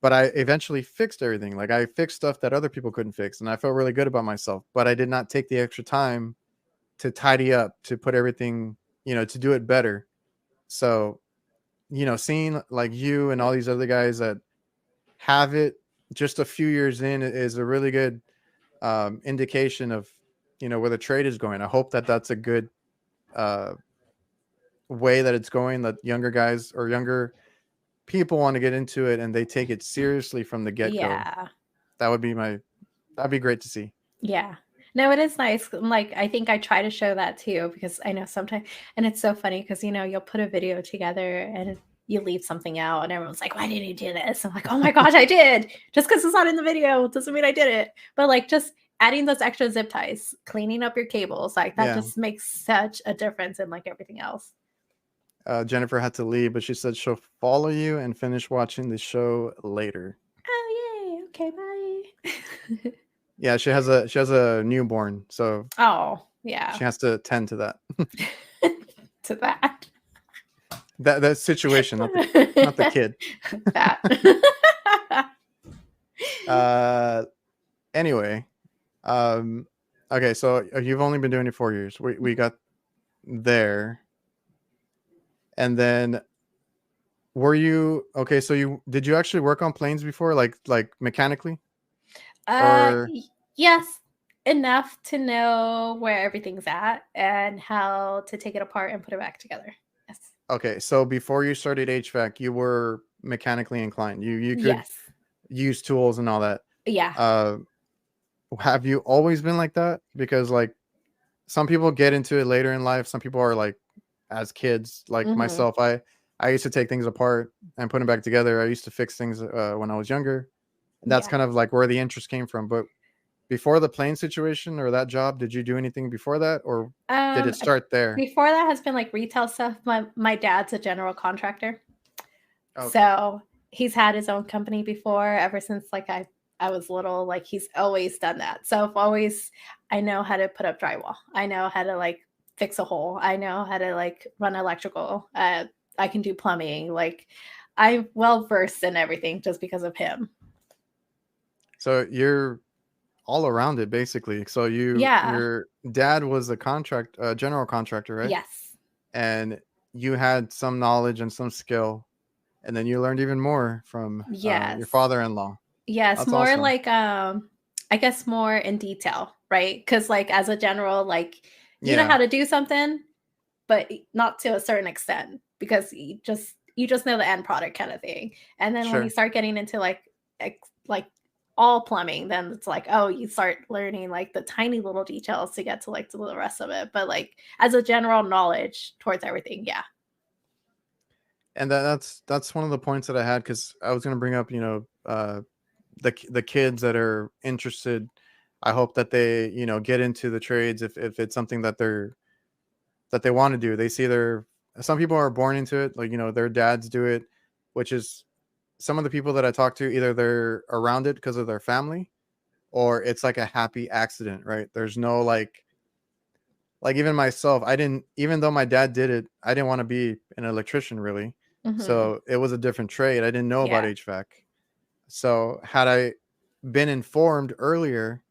But I eventually fixed everything. Like I fixed stuff that other people couldn't fix, and I felt really good about myself. But I did not take the extra time to tidy up, to put everything, you know, to do it better. So, you know, seeing like you and all these other guys that have it just a few years in is a really good indication of, you know, where the trade is going. I hope that that's a good uh, way that it's going, that younger guys or younger people want to get into it and they take it seriously from the get-go. Yeah. That would be my That'd be great to see. Yeah. No, it is nice. Like, I think I try to show that too, because I know sometimes, and it's so funny because, you'll put a video together and you leave something out, and everyone's like, why didn't you do this? I'm like, oh my gosh, I did. Just because it's not in the video doesn't mean I did it. But like, just adding those extra zip ties, cleaning up your cables, like that Yeah. just makes such a difference in like everything else. Jennifer had to leave, but she said she'll follow you and finish watching the show later. Oh, yay. Okay, bye. Yeah, she has a newborn, so Oh, yeah. she has to tend to that. To that. That situation, not the kid. That. Anyway, okay, so you've only been doing it 4 years. We got there, and then were you okay? So did you actually work on planes before, like mechanically, or Yes, enough to know where everything's at and how to take it apart and put it back together. Yes. okay? So before you started HVAC, you were mechanically inclined. You could Yes. use tools and all that. Yeah. Uh, have you always been like that? Because like some people get into it later in life. Some people are like as kids, like Hmm. myself. I used to take things apart and put them back together. I used to fix things when I was younger. And that's Yeah. kind of like where the interest came from. But before the plane situation or that job, did you do anything before that, or did it Um, start there? Before that has been like retail stuff. My dad's a general contractor. Okay, So he's had his own company before, ever since like I was little. Like he's always done that. So I've always I know how to put up drywall. I know how to like fix a hole. I know how to like run electrical. I can do plumbing. Like I'm well versed in everything just because of him. so you're all around it basically. So Yeah. your dad was a general contractor, right? Yes. And you had some knowledge and some skill, and then you learned even more from your Yes. father-in-law. Yes. That's More awesome. like I guess more in detail, right? Because like as a general, like you know Yeah, how to do something, but not to a certain extent because you just know the end product kind of thing. And then when you sure. start getting into like all plumbing, then it's like, oh, you start learning like the tiny little details to get to like to the rest of it. But like as a general knowledge towards everything, yeah. And that's one of the points that I had, because I was going to bring up, you know, the kids that are interested. I hope that they, you know, get into the trades if it's something that they want to do. They see their Some people are born into it, like, you know, their dads do it, which is some of the people that I talk to, either they're around it because of their family, or it's like a happy accident, right? There's no like even myself, I didn't, even though my dad did it, I didn't want to be an electrician really. Hmm. So it was a different trade. I didn't know about Yeah. HVAC. So had I been informed earlier,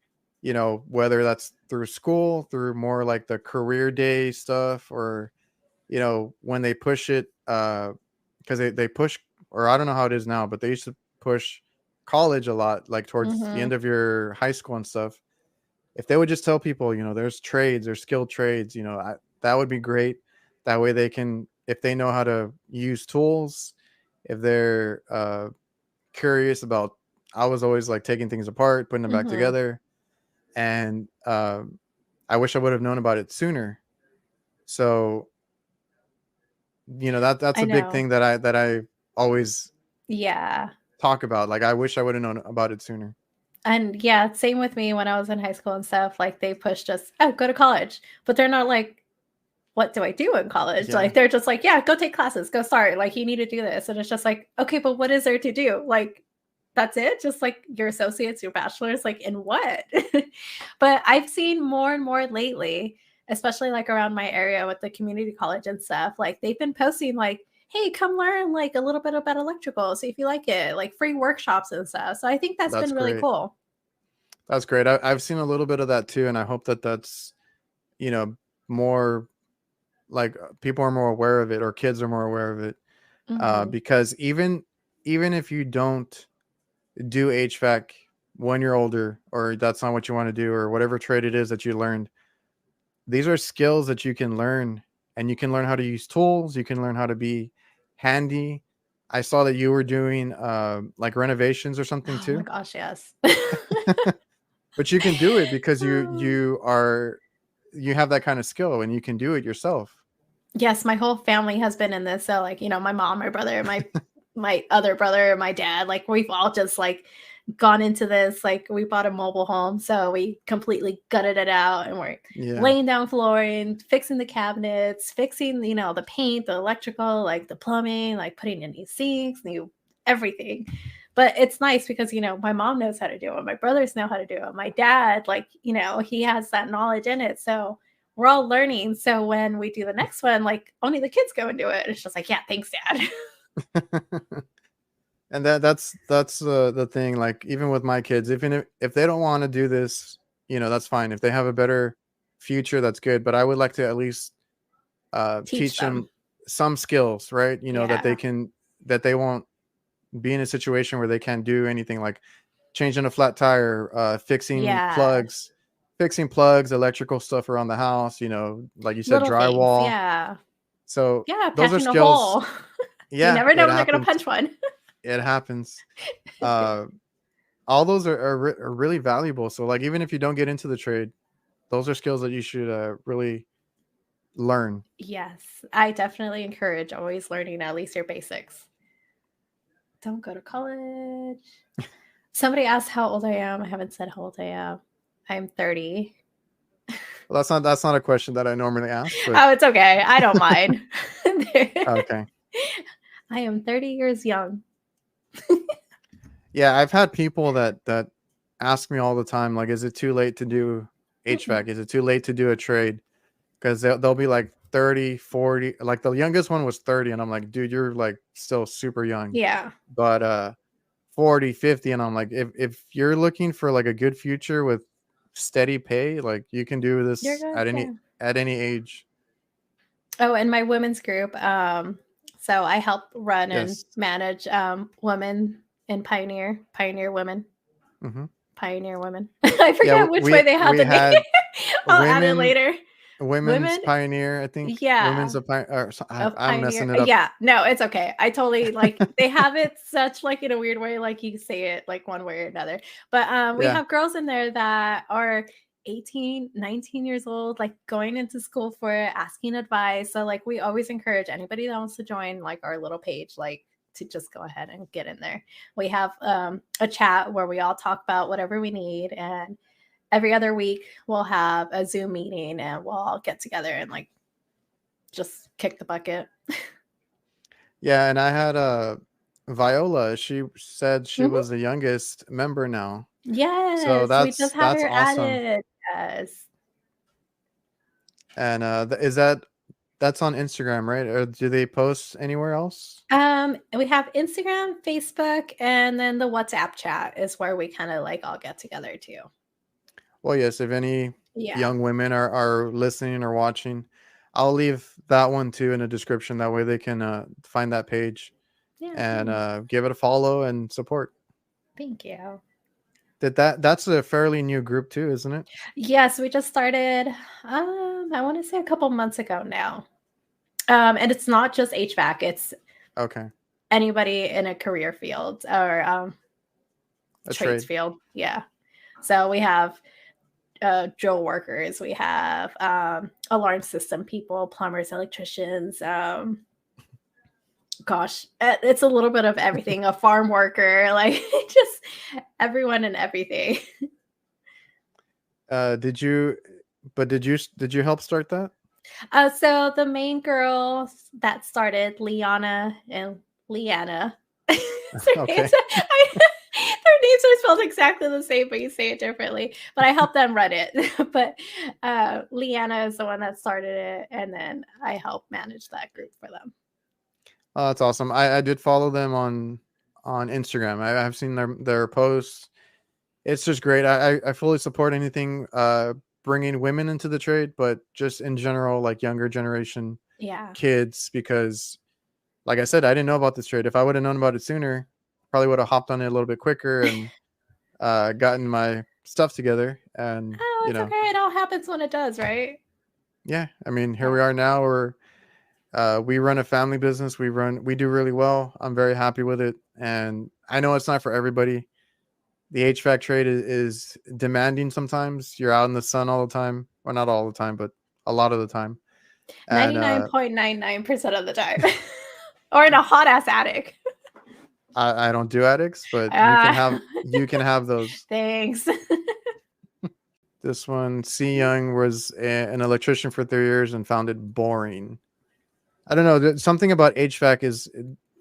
you know, whether that's through school, through more like the career day stuff, or, you know, when they push it, because they push, or I don't know how it is now, but they used to push college a lot, like towards the Hmm. end of your high school and stuff. If they would just tell people, you know, there's trades, there's skilled trades, you know, that would be great. That way they can, if they know how to use tools, if they're curious about, I was always like taking things apart, putting them back Hmm. together. And I wish I would have known about it sooner. So, you know, that's I a big know. thing that I always Yeah. talk about. Like, I wish I would have known about it sooner. And yeah, same with me when I was in high school and stuff. Like they pushed us, oh, go to college. But they're not like what do I do in college? Yeah. Like, they're just like, yeah, go take classes, go start. Like, you need to do this. And it's just like, okay, but what is there to do? Like, that's it? Just like your associates, your bachelor's, like in what? But I've seen more and more lately, especially like around my area with the community college and stuff. Like, they've been posting like, hey, come learn like a little bit about electrical. See if you like it, like free workshops and stuff. So I think that's That's been really great. cool. That's great. I've seen a little bit of that too, and I hope that that's, you know, more like people are more aware of it, or kids are more aware of it. Hmm. Because even if you don't do HVAC when you're older, or that's not what you want to do, or whatever trade it is that you learned, these are skills that you can learn, and you can learn how to use tools. You can learn how to be handy. I saw that you were doing like renovations or something Oh my too, gosh, yes. but you can do it because you have that kind of skill and you can do it yourself. Yes, my whole family has been in this. So like, my mom, my brother, my other brother, my dad, like we've all just like gone into this. Like we bought a mobile home, so we completely gutted it out and we're Yeah, laying down flooring, fixing the cabinets, fixing, the paint, the electrical, like the plumbing, like putting in new sinks, new everything. But it's nice because, my mom knows how to do it. My brothers know how to do it. My dad, like, he has that knowledge in it. So we're all learning. So when we do the next one, like only the kids go and do it. It's just like, yeah, thanks, Dad. and that's the thing. Like even with my kids, even if they don't want to do this, that's fine. If they have a better future, that's good. But I would like to at least Teach teach them. them some skills, right? Yeah. That they won't be in a situation where they can't do anything, like changing a flat tire, Yeah. fixing plugs, electrical stuff around the house, like you said, Little things. drywall. Yeah. So Yeah. those are Patching a skills. hole. You Yeah, never know it when they're going to happens. punch one. It happens. Uh, all those are really valuable. So like, even if you don't get into the trade, those are skills that you should really learn. Yes. I definitely encourage always learning at least your basics. Don't go to college. Somebody asked how old I am. I haven't said how old I am. I'm 30. Well, that's not a question that I normally ask, but Oh, it's okay. I don't mind. okay. I am 30 years young. Yeah, I've had people that ask me all the time, like, is it too late to do Mm-mm. HVAC? Is it too late to do a trade? Because they'll be like 30, 40. Like the youngest one was 30, and I'm like, dude, you're like still super young. Yeah. But 40, 50, and I'm like, if you're looking for like a good future with steady pay, like you can do You're this good. Yeah. at any age. Oh, and my women's group. So I help run and Yes. manage women in Pioneer Women. Hmm. Pioneer Women. I Yeah, forget which way they have we the name. had I'll add it women later. women's Women, pioneer, I think. yeah. Women's of pioneer. Of I'm Pioneer. messing it up. Yeah, no, it's okay. I totally like they have it such like in a weird way, like you say it like one way or another. But we Yeah. have girls in there that are 18, 19 years old, like going into school for it, asking advice. So like we always encourage anybody that wants to join like our little page, like to just go ahead and get in there. We have a chat where we all talk about whatever we need, and every other week we'll have a Zoom meeting and we'll all get together and like just kick the bucket. Yeah, and I had Viola. She said she Mhm. was the youngest member now. So Yes, we just had that's her awesome. added. Yes. And that's on Instagram, right? Or do they post anywhere else? We have Instagram, Facebook, and then the WhatsApp chat is where we kind of like all get together too. Well, yes, if any Yeah. young women are listening or watching, I'll leave that one too in the description. That way they can find that page Yeah, and thanks. give it a follow and support. Thank you. That's a fairly new group too, isn't it? Yes, we just started I want to say a couple months ago now. And it's not just HVAC, it's Okay. anybody in a career field or A trades trade. field. Yeah. So we have drill workers, we have alarm system people, plumbers, electricians, gosh, it's a little bit of everything, a farm worker, like just everyone and everything. Did you did you help start that? So the main girls that started, Liana and Leanna, their names, Okay. their names are spelled exactly the same, but you say it differently. But I helped them run it. But Leanna is the one that started it, and then I help manage that group for them. Oh, that's awesome. I did follow them on Instagram. I've seen their posts. It's just great. I fully support anything bringing women into the trade, but just in general, like younger generation Yeah. kids, because like I said, I didn't know about this trade. If I would have known about it sooner, probably would have hopped on it a little bit quicker and gotten my stuff together. And Oh, it's okay. It all happens when it does, right? yeah, I mean, here Yeah. we are now. We run a family business. We do really well. I'm very happy with it, and I know it's not for everybody. The HVAC trade is demanding sometimes. You're out in the sun all the time. Well, not all the time, but a lot of the time. And 99.99% of the time. Or in a hot ass attic. I don't do attics, but Ah, you can have those. thanks. This one, C Young was an electrician for 3 years and found it boring. I don't know. Something about HVAC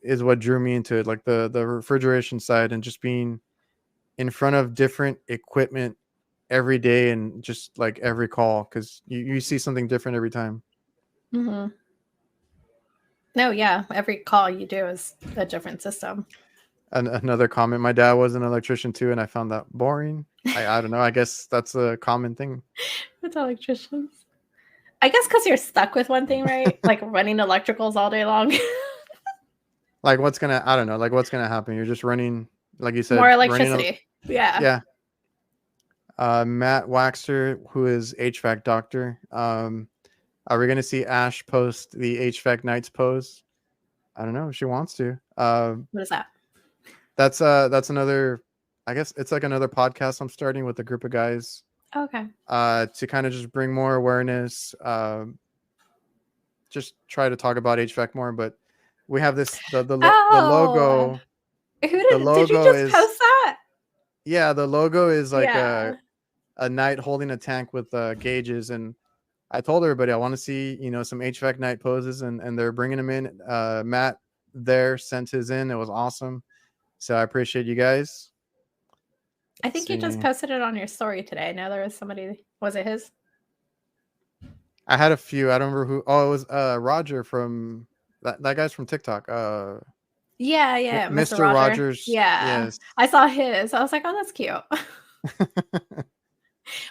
is what drew me into it, like the refrigeration side and just being in front of different equipment every day and just like every call, because you see something different every time. hmm No, yeah. Every call you do is a different system. Another comment, my dad was an electrician too, and I found that boring. I don't know. I guess that's a common thing. With electricians. I guess because you're stuck with one thing, right? Like running electricals all day long. Like I don't know, like what's gonna happen? You're just running, like you More said, electricity. Yeah. yeah. Matt Waxer, who is HVAC doctor. Are we gonna see Ash post the HVAC nights pose? I don't know if she wants to. What is that? That's another, I guess it's like another podcast I'm starting with a group of guys Okay. to kind of just bring more awareness, just try to talk about HVAC more. But we have the Oh, logo. who The did you logo just is, post that? yeah, the logo is like Yeah. a knight holding a tank with gauges. And I told everybody I want to see, some HVAC night poses, and they're bringing them in. Matt there sent his in. It was awesome. So I appreciate you guys. I Let's think you just see. posted it on your story today. I know there was somebody. Was it his? I had a few. I don't remember who. Oh, it was Roger from that guy's from TikTok. Yeah, yeah, Mr. Mr. Roger. Rogers. Yeah. Yes. I saw his. I was like, oh, that's cute.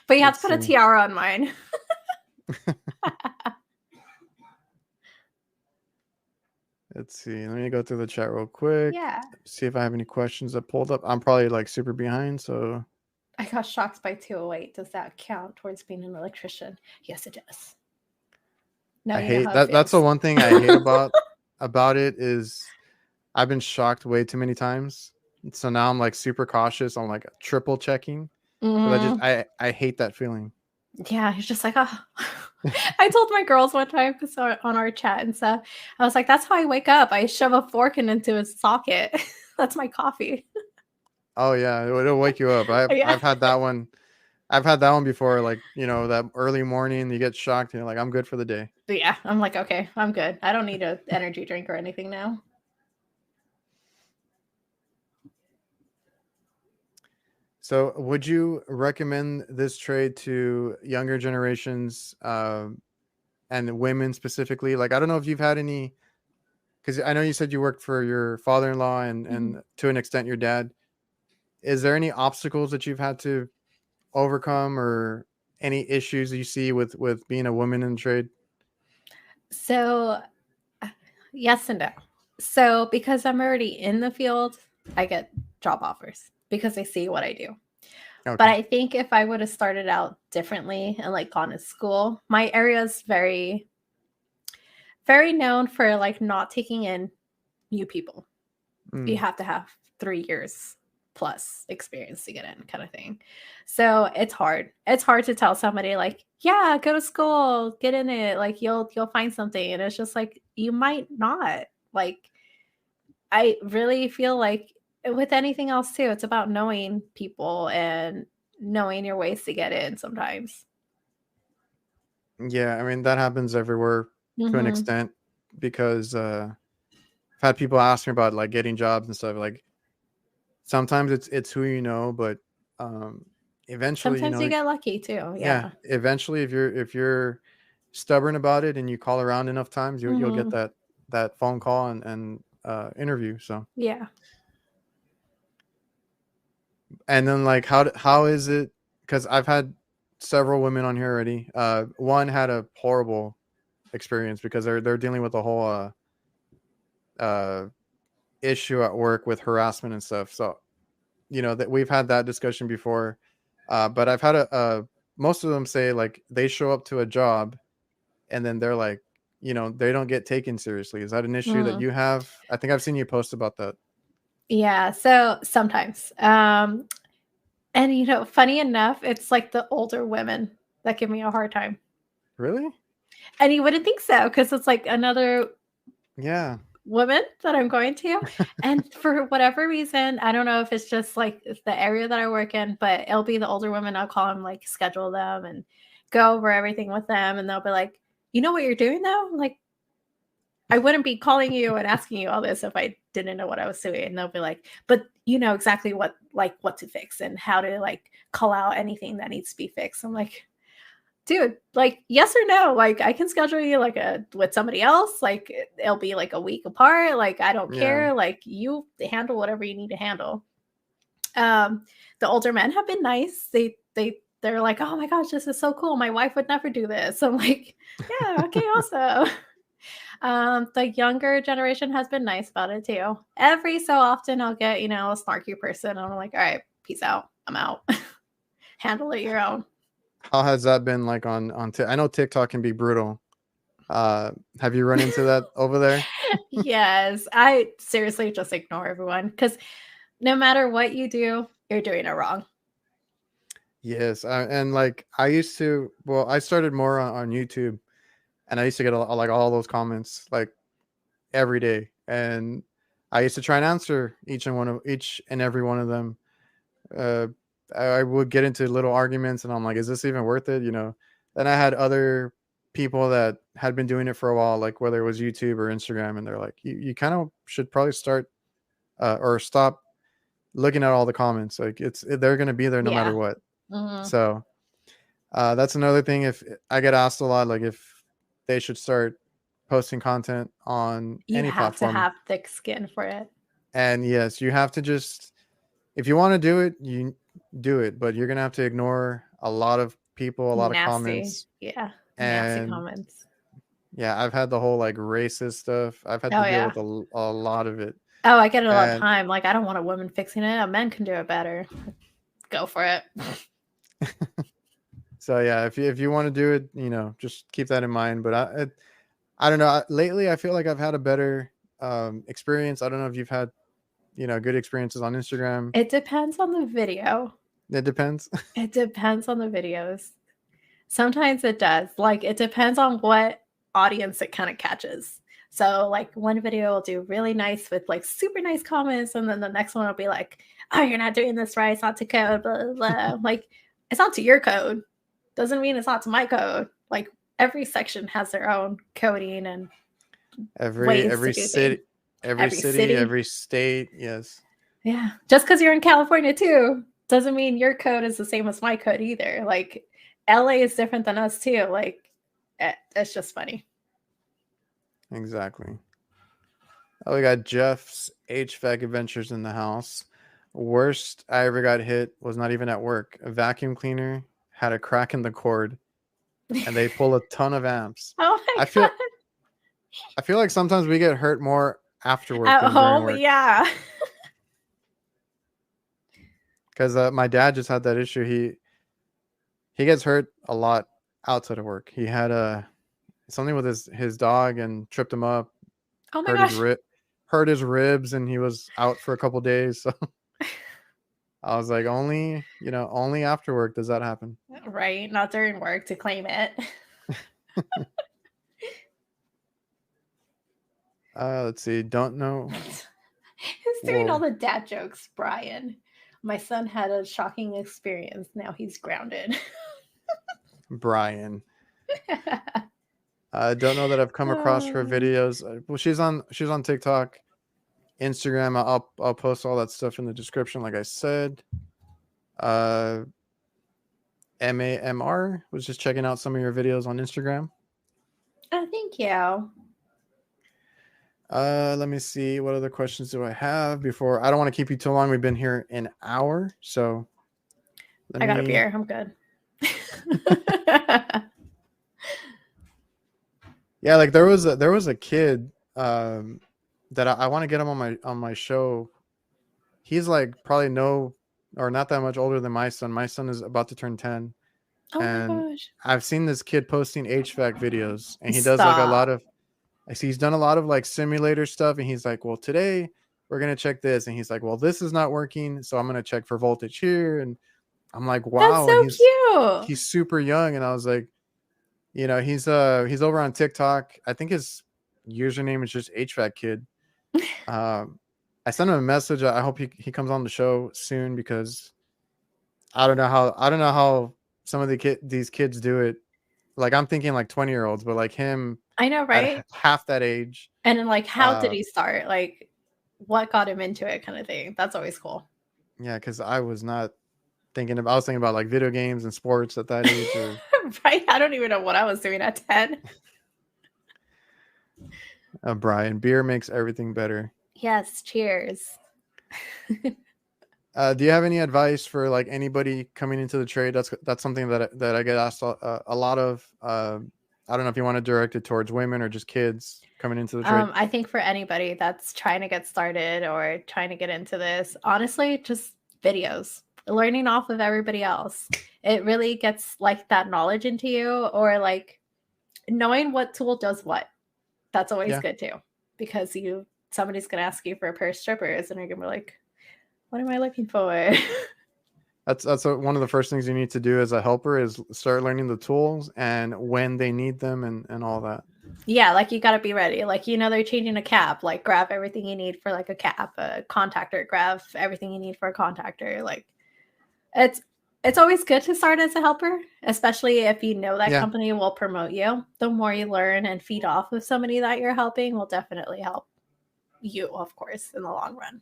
But you have to Let's put a see. tiara on mine. Let's see. Let me go through the chat real quick. Yeah. See if I have any questions that pulled up. I'm probably like super behind, so I got shocked by 208. Does that count towards being an electrician? Yes, it does. Now I you know hate how it that. That's the feels. one thing I hate about it is I've been shocked way too many times. So now I'm like super cautious. I'm like triple checking because Mhm. I hate that feeling. Yeah, he's just like, oh. I told my girls one time because on our chat and stuff, I was like, that's how I wake up. I shove a fork into his socket. That's my coffee. Oh yeah, it'll wake you up. Yeah. I've had that one. I've had that one before. Like that early morning, you get shocked, and you're like, I'm good for the day. But yeah, I'm like, okay, I'm good. I don't need an energy drink or anything now. So, would you recommend this trade to younger generations and women specifically? Like, I don't know if you've had any, because I know you said you worked for your father-in-law and Mhm. to an extent your dad. Is there any obstacles that you've had to overcome, or any issues you see with being a woman in the trade? So, yes and no. So, because I'm already in the field, I get job offers because they see what I do. But Okay. I think if I would have started out differently and like gone to school, my area is very, very known for like not taking in new people. You Mm. have to have 3 years plus experience to get in, kind of thing. So it's hard. It's hard to tell somebody like, yeah, go to school, get in it. Like you'll find something. And it's just like you might not. Like I really feel like with anything else too, it's about knowing people and knowing your ways to get in sometimes. Yeah, I mean that happens everywhere to an Hmm. extent because I've had people ask me about like getting jobs and stuff. Like sometimes it's who you know, but um, eventually, Sometimes you get lucky too. yeah, Yeah. eventually, if you're stubborn about it and you call around enough times, you'll get Hmm. that phone call and interview. So Yeah. and then like how is it? Because I've had several women on here already. One had a horrible experience because they're dealing with a whole uh issue at work with harassment and stuff. So that we've had that discussion before. But I've had a most of them say like they show up to a job and then they're like, they don't get taken seriously. Is that an issue that Mm. you have? I think I've seen you post about that. Yeah. So sometimes, and funny enough, it's like the older women that give me a hard time. Really? And you wouldn't think so because it's like another Yeah. woman that I'm going to. And for whatever reason, I don't know if it's just like the area that I work in, but it'll be the older women. I'll call them, like schedule them and go over everything with them. And they'll be like, you know what you're doing though? Like, I wouldn't be calling you and asking you all this if I didn't know what I was doing. And they'll be like, but you know exactly what to fix and how to like call out anything that needs to be fixed. I'm like, dude, like yes or no, like I can schedule you like a with somebody else, like it'll be like a week apart, like I don't Yeah. care, like you handle whatever you need to handle. um the older men have been nice. They're like, oh my gosh, this is so cool, my wife would never do this. I'm like, yeah, okay, awesome. The younger generation has been nice about it too. Every so often I'll get a snarky person and I'm like, all right, peace out, I'm out. Handle it your own. How has that been like I know TikTok can be brutal. Have you run into that over there? Yes, I seriously just ignore everyone because no matter what you do, you're doing it wrong. Yes, and like I started more on YouTube, and I used to get like all those comments like every day, and I used to try and answer each and every one of them. Uh, I would get into little arguments, and I'm like, "Is this even worth it?" Then I had other people that had been doing it for a while, like whether it was YouTube or Instagram, and they're like, "You kind of should probably start or stop looking at all the comments. Like they're gonna be there no matter Yeah. what." Mhm. So that's another thing. If I get asked a lot, like if they should start posting content on You any have to platform. have thick skin for it. And yes, you have to just, if you want to do it, you do it, but you're going to have to ignore a lot of people, a lot of Nasty. comments. Yeah. Nasty And comments. yeah, I've had the whole like racist stuff. I've had to Oh, deal yeah. with a lot of it. Oh, I get it all the And time. Like, I don't want a woman fixing it. A man can do it better. Go for it. so yeah, if you want to do it, just keep that in mind. But I don't know. Lately, I feel like I've had a better experience. I don't know if you've had good experiences on Instagram. It depends on the video. It depends. It depends on the videos. Sometimes it does. Like, it depends on what audience it kind of catches. So, like, one video will do really nice with like super nice comments, and then the next one will be like, "Oh, you're not doing this right. It's not to code." Blah blah, blah. Like, it's not to your code. Doesn't mean it's not to my code. Like, every section has their own coding and every ways to every do things. city, every Every city, city, every state. Yes, yeah. Just because you're in California too doesn't mean your code is the same as my code either. Like, LA is different than us too. Like, it's just funny. exactly. Oh, we got Jeff's HVAC adventures in the house. Worst I ever got hit was not even at work. A vacuum cleaner had a crack in the cord, and they pull a ton of amps. Oh my I god. feel I feel like sometimes we get hurt more after work At than during home, work. yeah. Because my dad just had that issue. He gets hurt a lot outside of work. He had something with his dog and tripped him up, Oh my hurt his gosh. rib, hurt his ribs, and he was out for a couple days. So I was like, only after work does that happen. Right, not during work to claim it. Let's see. Don't know. Who's doing all Whoa, the dad jokes, Brian? My son had a shocking experience. Now he's grounded. Brian. I don't know that I've come across her Um, videos. Well, she's on TikTok, Instagram. I'll post all that stuff in the description, like I said. Uh, MAMR was just checking out some of your videos on Instagram. oh, thank you. Let me see. What other questions do I have before? I don't want to keep you too long. We've been here an hour, so let I got a me. beer. I'm good. Yeah, like there was a kid that I want to get him on my show. He's like probably no or not that much older than my son. My son is about to turn 10, Oh my and gosh. I've seen this kid posting HVAC videos, and he does like a lot Stop. of. I see he's done a lot of like simulator stuff, and he's like, well, today we're gonna check this, and he's like, well, this is not working, so I'm gonna check for voltage here, and I'm like, That's wow, and so he's cute. he's super young, and I was like, he's over on TikTok. I think his username is just HVAC kid. Um, I sent him a message. I hope he comes on the show soon because I don't know how some of these kids do it. Like I'm thinking like 20-year-olds, but like him I know, at right? half that age. And then, like, how did Uh, he start? Like, what got him into it, kind of thing. That's always cool. yeah, because I was not thinking about. I was thinking about like video games and sports at that age. Or Right? I don't even know what I was doing at 10. Brian, beer makes everything better. Yes, cheers. Do you have any advice for like anybody coming into the trade? That's something that I get asked a lot of. I don't know if you want to direct it towards women or just kids coming into the trade. I think for anybody that's trying to get started or trying to get into this, honestly, just videos, learning off of everybody else. It really gets like that knowledge into you, or like knowing what tool does what. That's always Yeah, good too, because somebody's gonna ask you for a pair of strippers, and you're gonna be like, "What am I looking for?" one of the first things you need to do as a helper is start learning the tools and when they need them and all that. Yeah, like you got to be ready. Like, they're changing a cap, like grab everything you need for like a cap, a contactor, grab everything you need for a contactor. Like it's it's always good to start as a helper, especially if you know that Yeah, company will promote you. The more you learn and feed off of somebody that you're helping will definitely help you, of course, in the long run.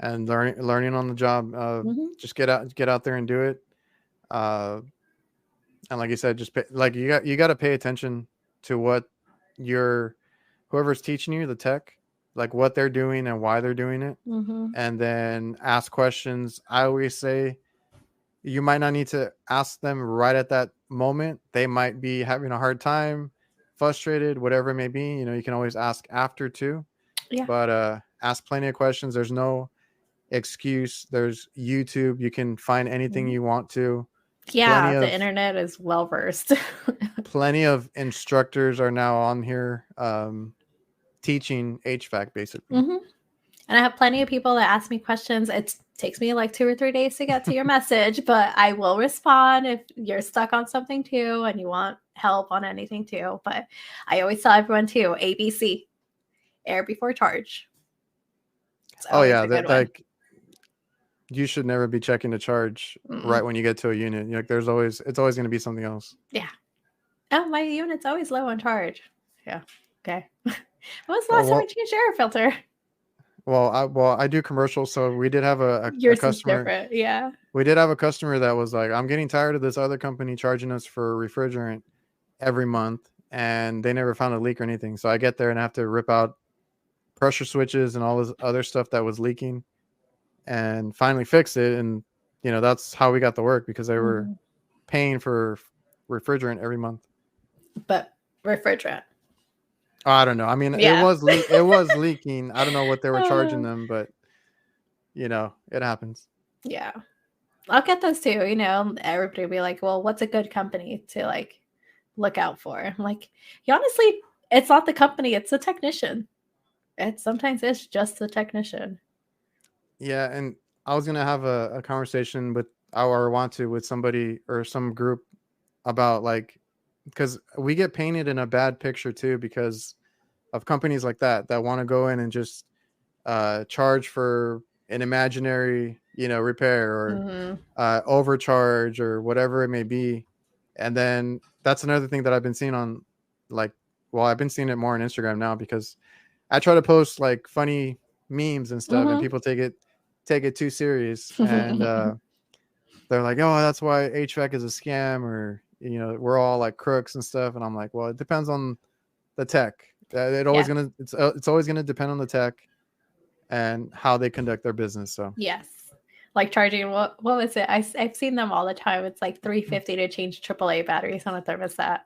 and learning on the job. Hmm. Just get out there and do it. Uh, and like you said, just like you got to pay attention to what your whoever's teaching you the tech, like what they're doing and why they're doing it, Hmm. and then ask questions. I always say you might not need to ask them right at that moment. They might be having a hard time, frustrated, whatever it may be. You can always ask after too, Yeah. but ask plenty of questions. There's no excuse. There's YouTube. You can find anything Mhm. you want to. Plenty Yeah, the of internet is well versed. plenty of instructors are now on here teaching HVAC basically. Hmm. And I have plenty of people that ask me questions. It takes me like 2 or 3 days to get to your message, but I will respond if you're stuck on something too and you want help on anything too. But I always tell everyone too, ABC, air before charge. It's Oh always yeah, a good that one. like you should never be checking the charge Mm-mm. right when you get to a unit. Like it's always going to be something else. Yeah. Oh, my unit's always low on charge. Yeah. Okay. When was the Oh last time we well, changed your air filter? I do commercials, so we did have a Yours is customer. different. Yeah. We did have a customer that was like, I'm getting tired of this other company charging us for refrigerant every month, and they never found a leak or anything. So I get there and I have to rip out pressure switches and all this other stuff that was leaking, and finally fix it. And that's how we got the work because they were Mhm. paying for refrigerant every month. But refrigerant. Oh, I don't know. I mean, it Yeah. was it was leaking. I don't know what they were charging Uh, them, but it happens. yeah. I'll get those too. Everybody will be like, well, what's a good company to like look out for? I'm like, you honestly, it's not the company, it's the technician. Sometimes it's just the technician. Yeah, and I was gonna have a conversation with or want to with somebody or some group about like because we get painted in a bad picture too because of companies like that want to go in and just charge for an imaginary repair or Hmm. overcharge or whatever it may be. And then that's another thing that I've been seeing on, like, well, I've been seeing it more on Instagram now because I try to post like funny memes and stuff, and Mhm. people take it too serious, and they're like, "Oh, that's why HVAC is a scam," or we're all like crooks and stuff. And I'm like, well, it depends on the tech. Yeah. It's always gonna depend on the tech and how they conduct their business. So Yes. Like charging what was it? I've seen them all the time. It's like $350 to change AAA batteries on a thermostat.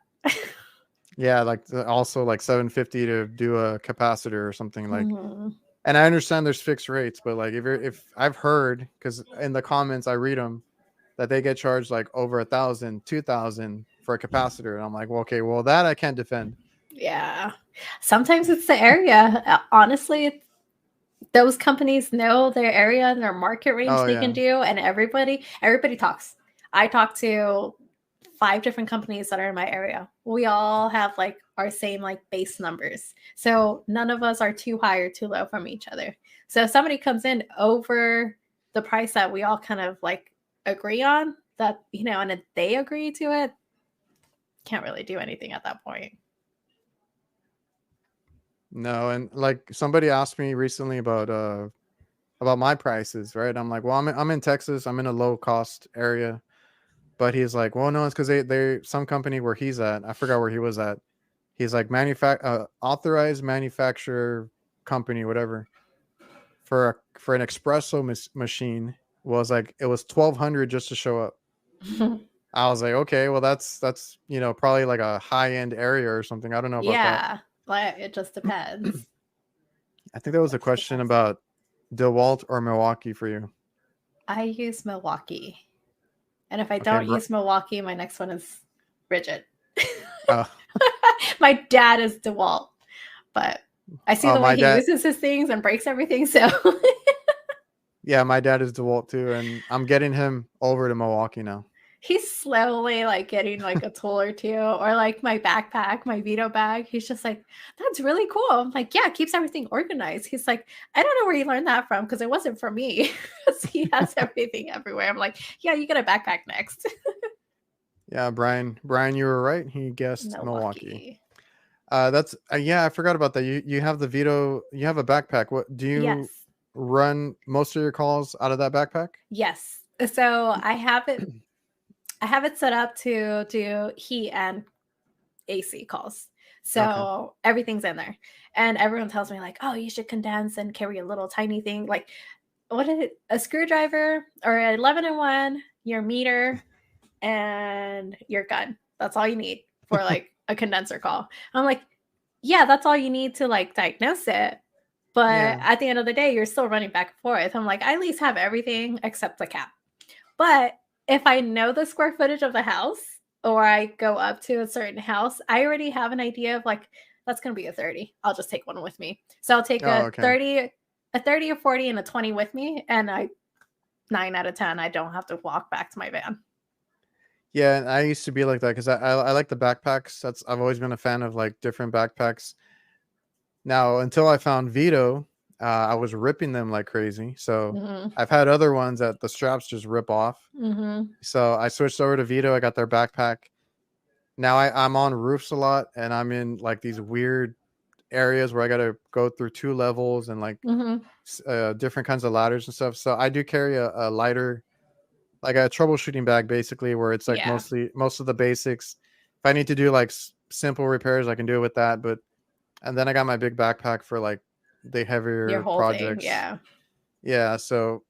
yeah, like also like 750 to do a capacitor or something like. Mhm. And I understand there's fixed rates, but like if I've heard, because in the comments I read them, that they get charged like over 1,000, 2,000 for a capacitor, and I'm like, well, okay, well, that I can't defend. Yeah. Sometimes it's the area. Honestly, those companies know their area and their market range Oh they can yeah. do, and everybody talks. I talk to 5 different companies that are in my area. We all have like our same like base numbers. So none of us are too high or too low from each other. So if somebody comes in over the price that we all kind of like agree on, that and if they agree to it, can't really do anything at that point. No, and like somebody asked me recently about my prices, right? I'm like, well, I'm in Texas. I'm in a low cost area. But he's like, well, no, it's because they some company where he's at. I forgot where he was at. He's like authorized manufacturer company, whatever, for an espresso machine was like it was 1,200 just to show up. I was like, okay, well, that's probably like a high end area or something. I don't know about that. Yeah, like it just depends. I think that was a Just question depends. about DeWalt or Milwaukee for you. I use Milwaukee. And if I Okay, don't use Milwaukee, my next one is Rigid. uh, My dad is DeWalt, but I see oh, the way my he dad. uses his things and breaks everything. So Yeah, my dad is DeWalt too, and I'm getting him over to Milwaukee now. he's slowly like getting like a tool or two, or like my backpack, my Vito bag. He's just like, that's really cool. I'm like, yeah, it keeps everything organized. He's like, I don't know where you learned that from because it wasn't for me. He has everything everywhere. I'm like, yeah, you get a backpack next. Yeah, Brian, you were right. He guessed Milwaukee. Milwaukee. That's yeah, I forgot about that. You have the Vito. You have a backpack. What do you Yes. run most of your calls out of that backpack? Yes. So I have it set up to do heat and AC calls. Okay. So everything's in there. And everyone tells me like, "Oh, you should condense and carry a little tiny thing like what is it? A screwdriver or an 11 in 1, your meter and your gun. That's all you need for like a condenser call." I'm like, "Yeah, that's all you need to like diagnose it." But Yeah. at the end of the day, you're still running back and forth. I'm like, I at least have everything except the cap. But if I know the square footage of the house or I go up to a certain house, I already have an idea of like that's going to be a 30. I'll just take one with me. So I'll take Oh, okay. a 30 or 40 and a 20 with me and I 9 out of 10 I don't have to walk back to my van. Yeah, and I used to be like that because I like the backpacks. I've always been a fan of like different backpacks. Now, until I found Vito, I was ripping them like crazy. So Mhm. I've had other ones that the straps just rip off. Mhm. So I switched over to Vito. I got their backpack. Now I'm on roofs a lot, and I'm in like these weird areas where I got to go through 2 levels and like Mhm. different kinds of ladders and stuff. So I do carry a lighter, like a troubleshooting bag, basically, where it's like Yeah. most of the basics. If I need to do like simple repairs, I can do it with that. But and then I got my big backpack for like the Your heavier whole thing. projects. Yeah. Yeah, so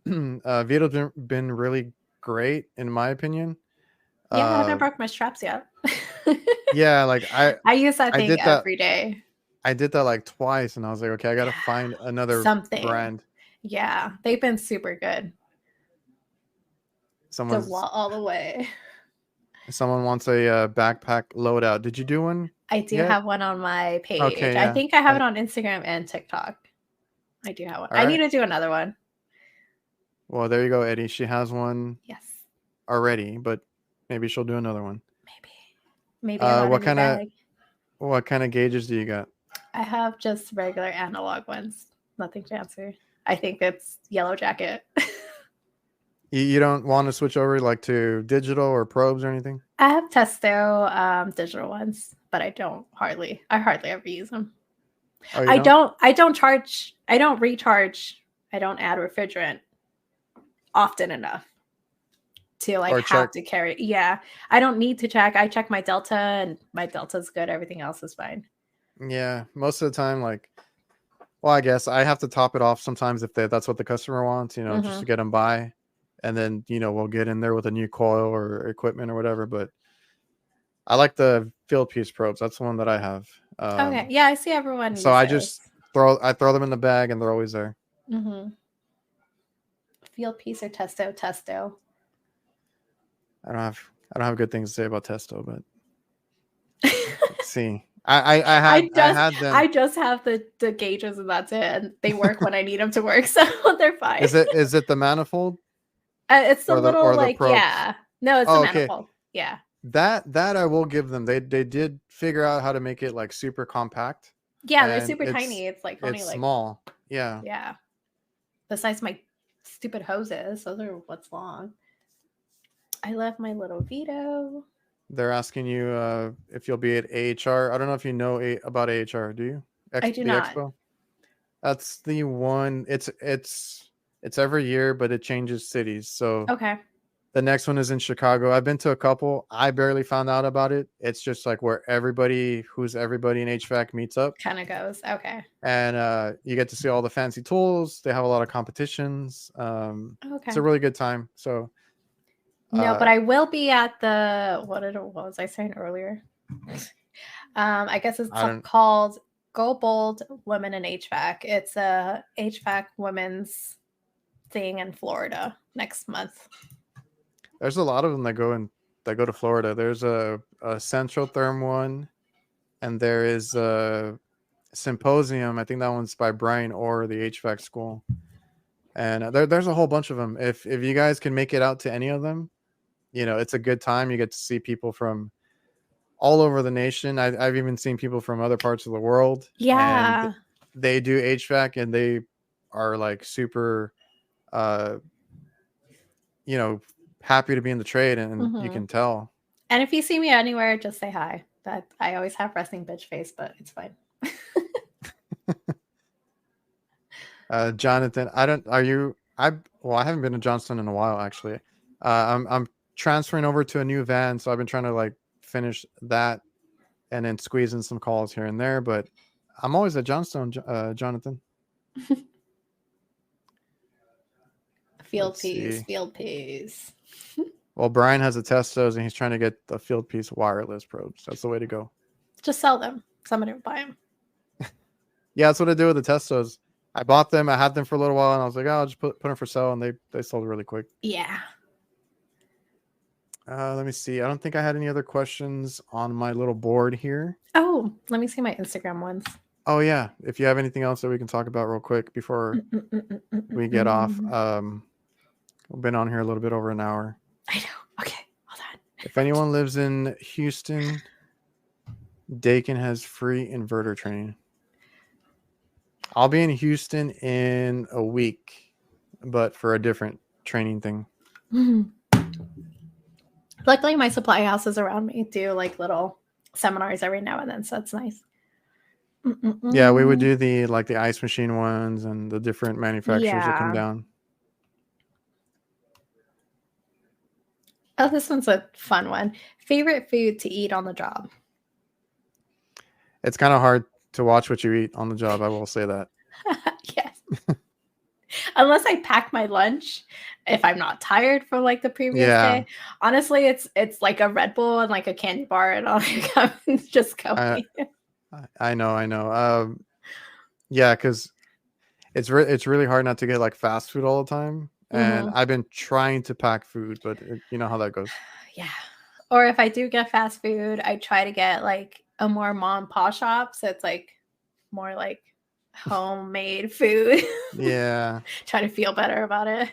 Vito's been really great in my opinion. Yeah, I haven't Uh, broke my straps yet. yeah, like I use that I thing did that every day. I did that like twice, and I was like, okay, I got to Yeah. find another Something. brand. Yeah, they've been super good. The Someone's wall all the way. Someone wants a backpack loadout. Did you do one I do yet? have one on my page. Okay, I yeah. think I have it on Instagram and TikTok. I do have one. All I need right. to do another one. Well, there you go, Eddie. She has one Yes, already, but maybe she'll do another one. maybe. Maybe I got a What new kind of bag. what kind of gauges do you got? I have just regular analog ones. Nothing fancy. I think it's Yellow Jacket. You don't want to switch over like to digital or probes or anything? I have Testo digital ones, but I hardly ever use them. Oh, you don't? I don't recharge, I don't add refrigerant often enough to like Or have check? to carry. Yeah, I don't need to check. I check my Delta and my Delta's good. Everything else is fine. Yeah, most of the time, like, well, I guess I have to top it off sometimes if that's what the customer wants, just to Mm-hmm. get them by. And then, we'll get in there with a new coil or equipment or whatever. But I like the field piece probes. That's the one that I have. Okay. Yeah, I see everyone So use I those. just throw them in the bag and they're always there. Mm-hmm. Field piece or Testo? Testo. I don't have good things to say about Testo, but let's see. I had them. I just have the gauges and that's it. And they work when I need them to work, so they're fine. Is it the manifold It's the little or the like probes? yeah. No, it's the Oh, okay. manifold. Yeah. That I will give them. They did figure out how to make it like super compact, Yeah, they're and super tiny. It's like only it's like small. Yeah. yeah. Besides my stupid hoses, those are what's long. I love my little Vito. They're asking you if you'll be at AHR. I don't know if you know about AHR. Do you? I do The not. expo. That's the one. It's every year, but it changes cities. So Okay. the next one is in Chicago. I've been to a couple. I barely found out about it. It's just like where everybody in HVAC meets up. Kind of goes. Okay. And you get to see all the fancy tools. They have a lot of competitions. It's Okay. a really good time. So No, but uh, I will be at the what was I saying earlier? I guess it's I don't. called Go Bold Women in HVAC. It's a HVAC women's thing in Florida next month. There's a lot of them that go to Florida. There's a Central Therm one, and there is a Symposium. I think that one's by Brian Orr, the HVAC school. And there's a whole bunch of them. If you guys can make it out to any of them, it's a good time. You get to see people from all over the nation. I've even seen people from other parts of the world, and Yeah. they do HVAC, and they are like super, uh, happy to be in the trade, and you Mm-hmm. can tell. And if you see me anywhere, just say hi. That I always have resting bitch face, but it's fine. Jonathan, I don't. Are you? I haven't been to Johnston in a while actually. I'm transferring over to a new van, so I've been trying to like finish that and then squeeze in some calls here and there. But I'm always at Johnstone, Jonathan. Field Let's piece, see. field piece. Well, Brian has a Testos and he's trying to get the field piece wireless probes. That's the way to go. Just sell them. Somebody will buy them. Yeah, that's what I do with the Testos. I bought them. I had them for a little while, and I was like, "Oh, I'll just put them for sale," and they sold really quick. Yeah. Let me see. I don't think I had any other questions on my little board here. Oh, let me see my Instagram ones. Oh yeah, if you have anything else that we can talk about real quick before we get off. We've been on here a little bit over an hour. I know. Okay, hold on. If anyone lives in Houston, Dakin has free inverter training. I'll be in Houston in a week, but for a different training thing. Luckily, my supply houses around me do like little seminars every now and then, so that's nice. Yeah, we would do the ice machine ones and the different manufacturers that come down. Oh, this one's a fun one. Favorite food to eat on the job? It's kind of hard to watch what you eat on the job. I will say that. Yes. Unless I pack my lunch, if I'm not tired from like the previous day. Honestly, it's like a Red Bull and like a candy bar and all just going. I know. Yeah, because it's really hard not to get like fast food all the time. And I've been trying to pack food, but you know how that goes. Yeah. Or if I do get fast food, I try to get like a more mom and pop shop. So it's like more like homemade food. Yeah. Try to feel better about it.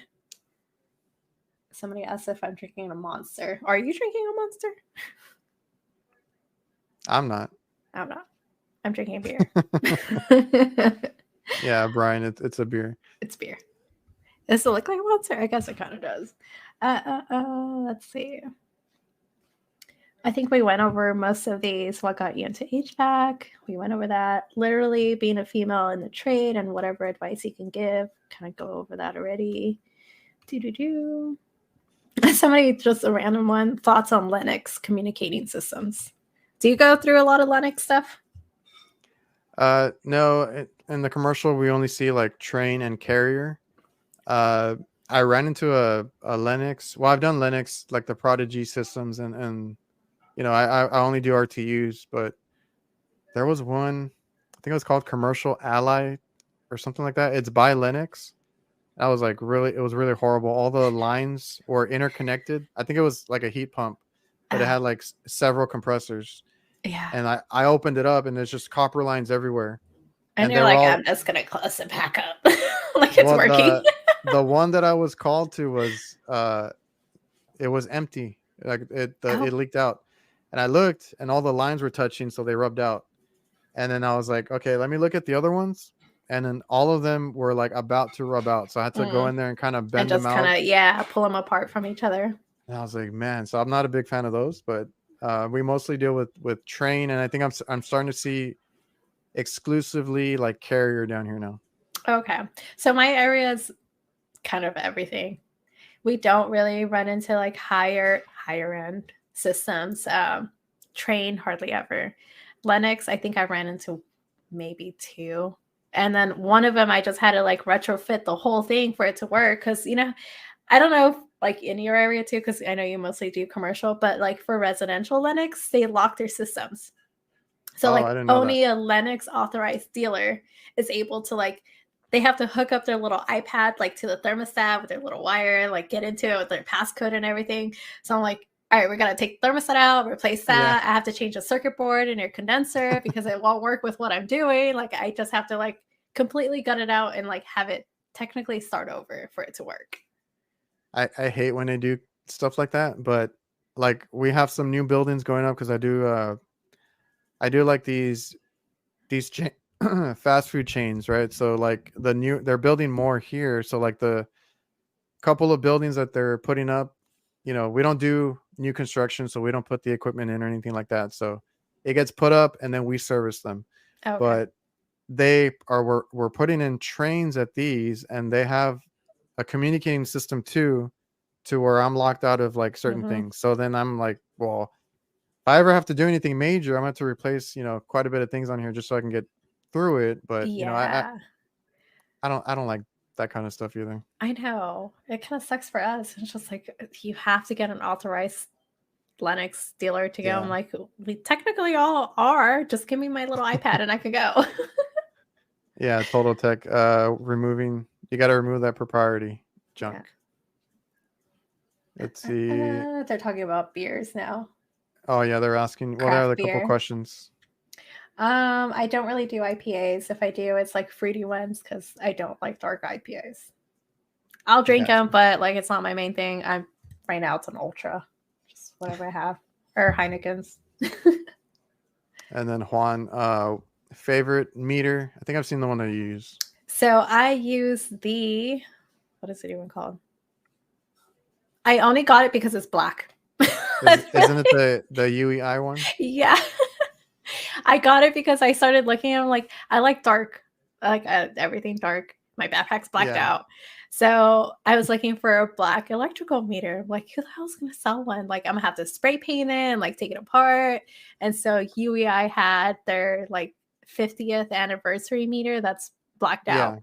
Somebody asked if I'm drinking a Monster. Are you drinking a Monster? I'm not. I'm not. I'm drinking beer. Yeah, Brian, it's a beer. It's beer. Does it look like a monster? I guess it kind of does. Let's see. I think we went over most of these. What got you into HVAC? We went over that. Literally being a female in the trade and whatever advice you can give. Kind of go over that already. Do. Somebody, just a random one. Thoughts on Linux communicating systems. Do you go through a lot of Linux stuff? No, in the commercial we only see like train and carrier. I ran into a Linux. Well, I've done Linux, like the Prodigy systems, and you know, I only do RTUs, but there was one, I think it was called Commercial Ally or something like that. It's by Linux. That was like really, it was really horrible. All the lines were interconnected. I think it was like a heat pump, but it had like several compressors. Yeah. And I opened it up and there's just copper lines everywhere. And you're they're like, all, I'm just gonna close it back up. Like it's working. The one that I was called to was it was empty. Like it leaked out. And I looked and all the lines were touching, so they rubbed out. And then I was like, okay, let me look at the other ones. And then all of them were like about to rub out. So I had to go in there and kind of bend them out. Pull them apart from each other. And I was like, man, so I'm not a big fan of those, but we mostly deal with train. And I think I'm starting to see exclusively like carrier down here now. Okay. So my area is kind of everything. We don't really run into like higher end systems. Train hardly ever. Linux, I think I ran into maybe 2. And then one of them I just had to like retrofit the whole thing for it to work. Cause you know, I don't know if, like in your area too, because I know you mostly do commercial, but like for residential Linux, they lock their systems. So only a Linux authorized dealer is able to like, they have to hook up their little iPad like to the thermostat with their little wire, like get into it with their passcode and everything. So I'm like, all right, we got to take the thermostat out, replace that. Yeah. I have to change the circuit board and your condenser because it won't work with what I'm doing. Like I just have to like completely gut it out and like have it technically start over for it to work. I hate when they do stuff like that, but like we have some new buildings going up because I do like these fast food chains, right? So like they're building more here. So like the couple of buildings that they're putting up, you know, we don't do new construction, so we don't put the equipment in or anything like that. So it gets put up and then we service them. Okay. But we're putting in trains at these, and they have a communicating system too, to where I'm locked out of like certain things. So then I'm like, well, if I ever have to do anything major, I'm going to have to replace, you know, quite a bit of things on here just so I can get through it. But you know, I don't like that kind of stuff either. I know, it kind of sucks for us. It's just like you have to get an authorized Linux dealer to go. Yeah. I'm like, we technically all are. Just give me my little iPad and I can go. Yeah, Total Tech. You got to remove that proprietary junk. Yeah. Let's see. They're talking about beers now. Oh yeah, they're asking. Well, there are a couple questions. I don't really do IPAs. If I do, it's like fruity ones because I don't like dark IPAs. I'll drink them, but like it's not my main thing. Right now it's an Ultra, just whatever I have, or Heineken's. And then Juan, favorite meter. I think I've seen the one that you use. So I use the, what is it even called? I only got it because it's black. Isn't it the UEI one? Yeah. I got it because I started looking at them like, I like dark. I like everything dark. My backpack's blacked out. So I was looking for a black electrical meter. I'm like, who the hell's going to sell one? Like, I'm going to have to spray paint it and like take it apart. And so UEI had their like 50th anniversary meter that's blacked out.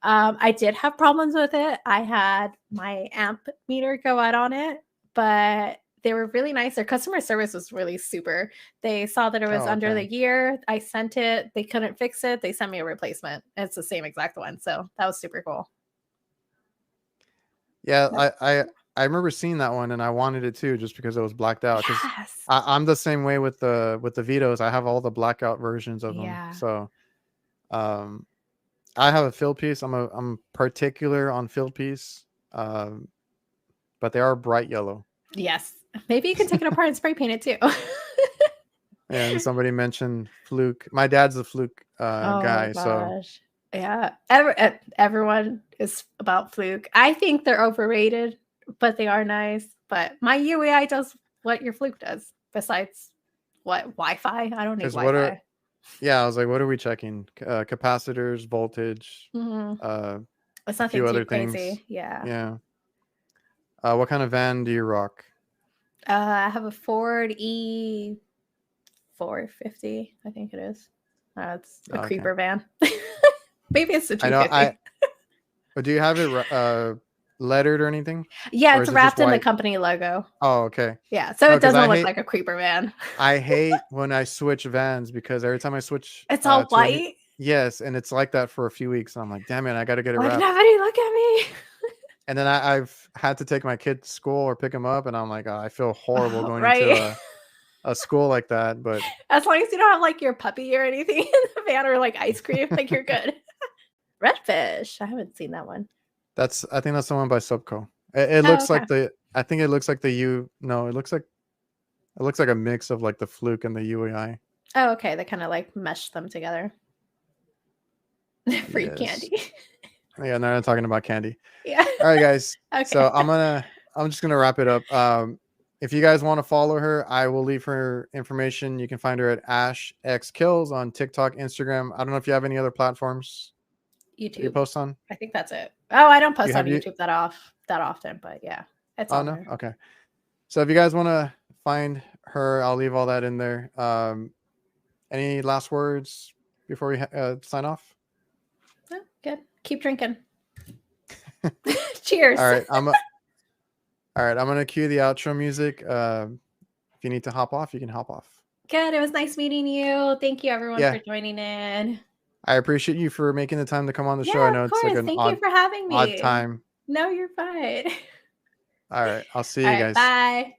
I did have problems with it. I had my amp meter go out on it, but they were really nice. Their customer service was really super. They saw that it was under the year. I sent it. They couldn't fix it. They sent me a replacement. It's the same exact one. So that was super cool. Yeah, I remember seeing that one and I wanted it too, just because it was blacked out. Yes. I'm the same way with the Vitos. I have all the blackout versions of them. So I have a field piece. I'm particular on field piece, but they are bright yellow. Yes. Maybe you can take it apart and spray paint it too. And somebody mentioned Fluke. My dad's a Fluke guy. So Yeah, everyone is about Fluke. I think they're overrated, but they are nice. But my UEI does what your Fluke does, besides what Wi-Fi. I don't need Because what are Wi-Fi. yeah, I was like, what are we checking? Capacitors, voltage, Mhm. uh, It's a nothing few too other things. crazy. Yeah. Yeah. What kind of van do you rock? I have a Ford E 450, I think it is. It's a Okay. creeper van. Maybe it's a I know. 250. Do you have it lettered or anything, Yeah, or it's is it just wrapped in the white? company logo. Oh, okay. Yeah, so No, it because doesn't look like a creeper van. I hate when I switch vans because every time I switch It's all to a new, white. yes, and it's like that for a few weeks, and I'm like, damn it, I got to get it Like, wrapped. nobody look at me. And then I've had to take my kid to school or pick him up, and I'm like, I feel horrible Oh, going into right. a school like that. But As long as you don't have like your puppy or anything in the van or like ice cream, like you're good. Redfish. I haven't seen that one. I think that's the one by Subco. It Oh, looks okay. like I think it looks like the U. No, it looks like a mix of like the Fluke and the UEI. Oh, okay. They kind of like mesh them together. Free Yes. candy. Yeah, now I'm talking about candy. Yeah. All right, guys. So Okay. I'm just gonna wrap it up. If you guys want to follow her, I will leave her information. You can find her at Ash X Kills on TikTok, Instagram. I don't know if you have any other platforms that you YouTube. post on. I think that's it. Oh, I don't Do you post on have you? YouTube that often, but yeah, it's Oh on no. there. Okay. So if you guys want to find her, I'll leave all that in there. Any last words before we sign off? Oh, good. Keep drinking. Cheers. All right. All right. I'm gonna cue the outro music. If you need to hop off, you can hop off. Good. It was nice meeting you. Thank you, everyone, Yeah. for joining in. I appreciate you for making the time to come on the show. I Yeah, know of it's like course. an Thank you for having odd me. time. No, you're fine. All right. I'll see All you right. guys. Bye.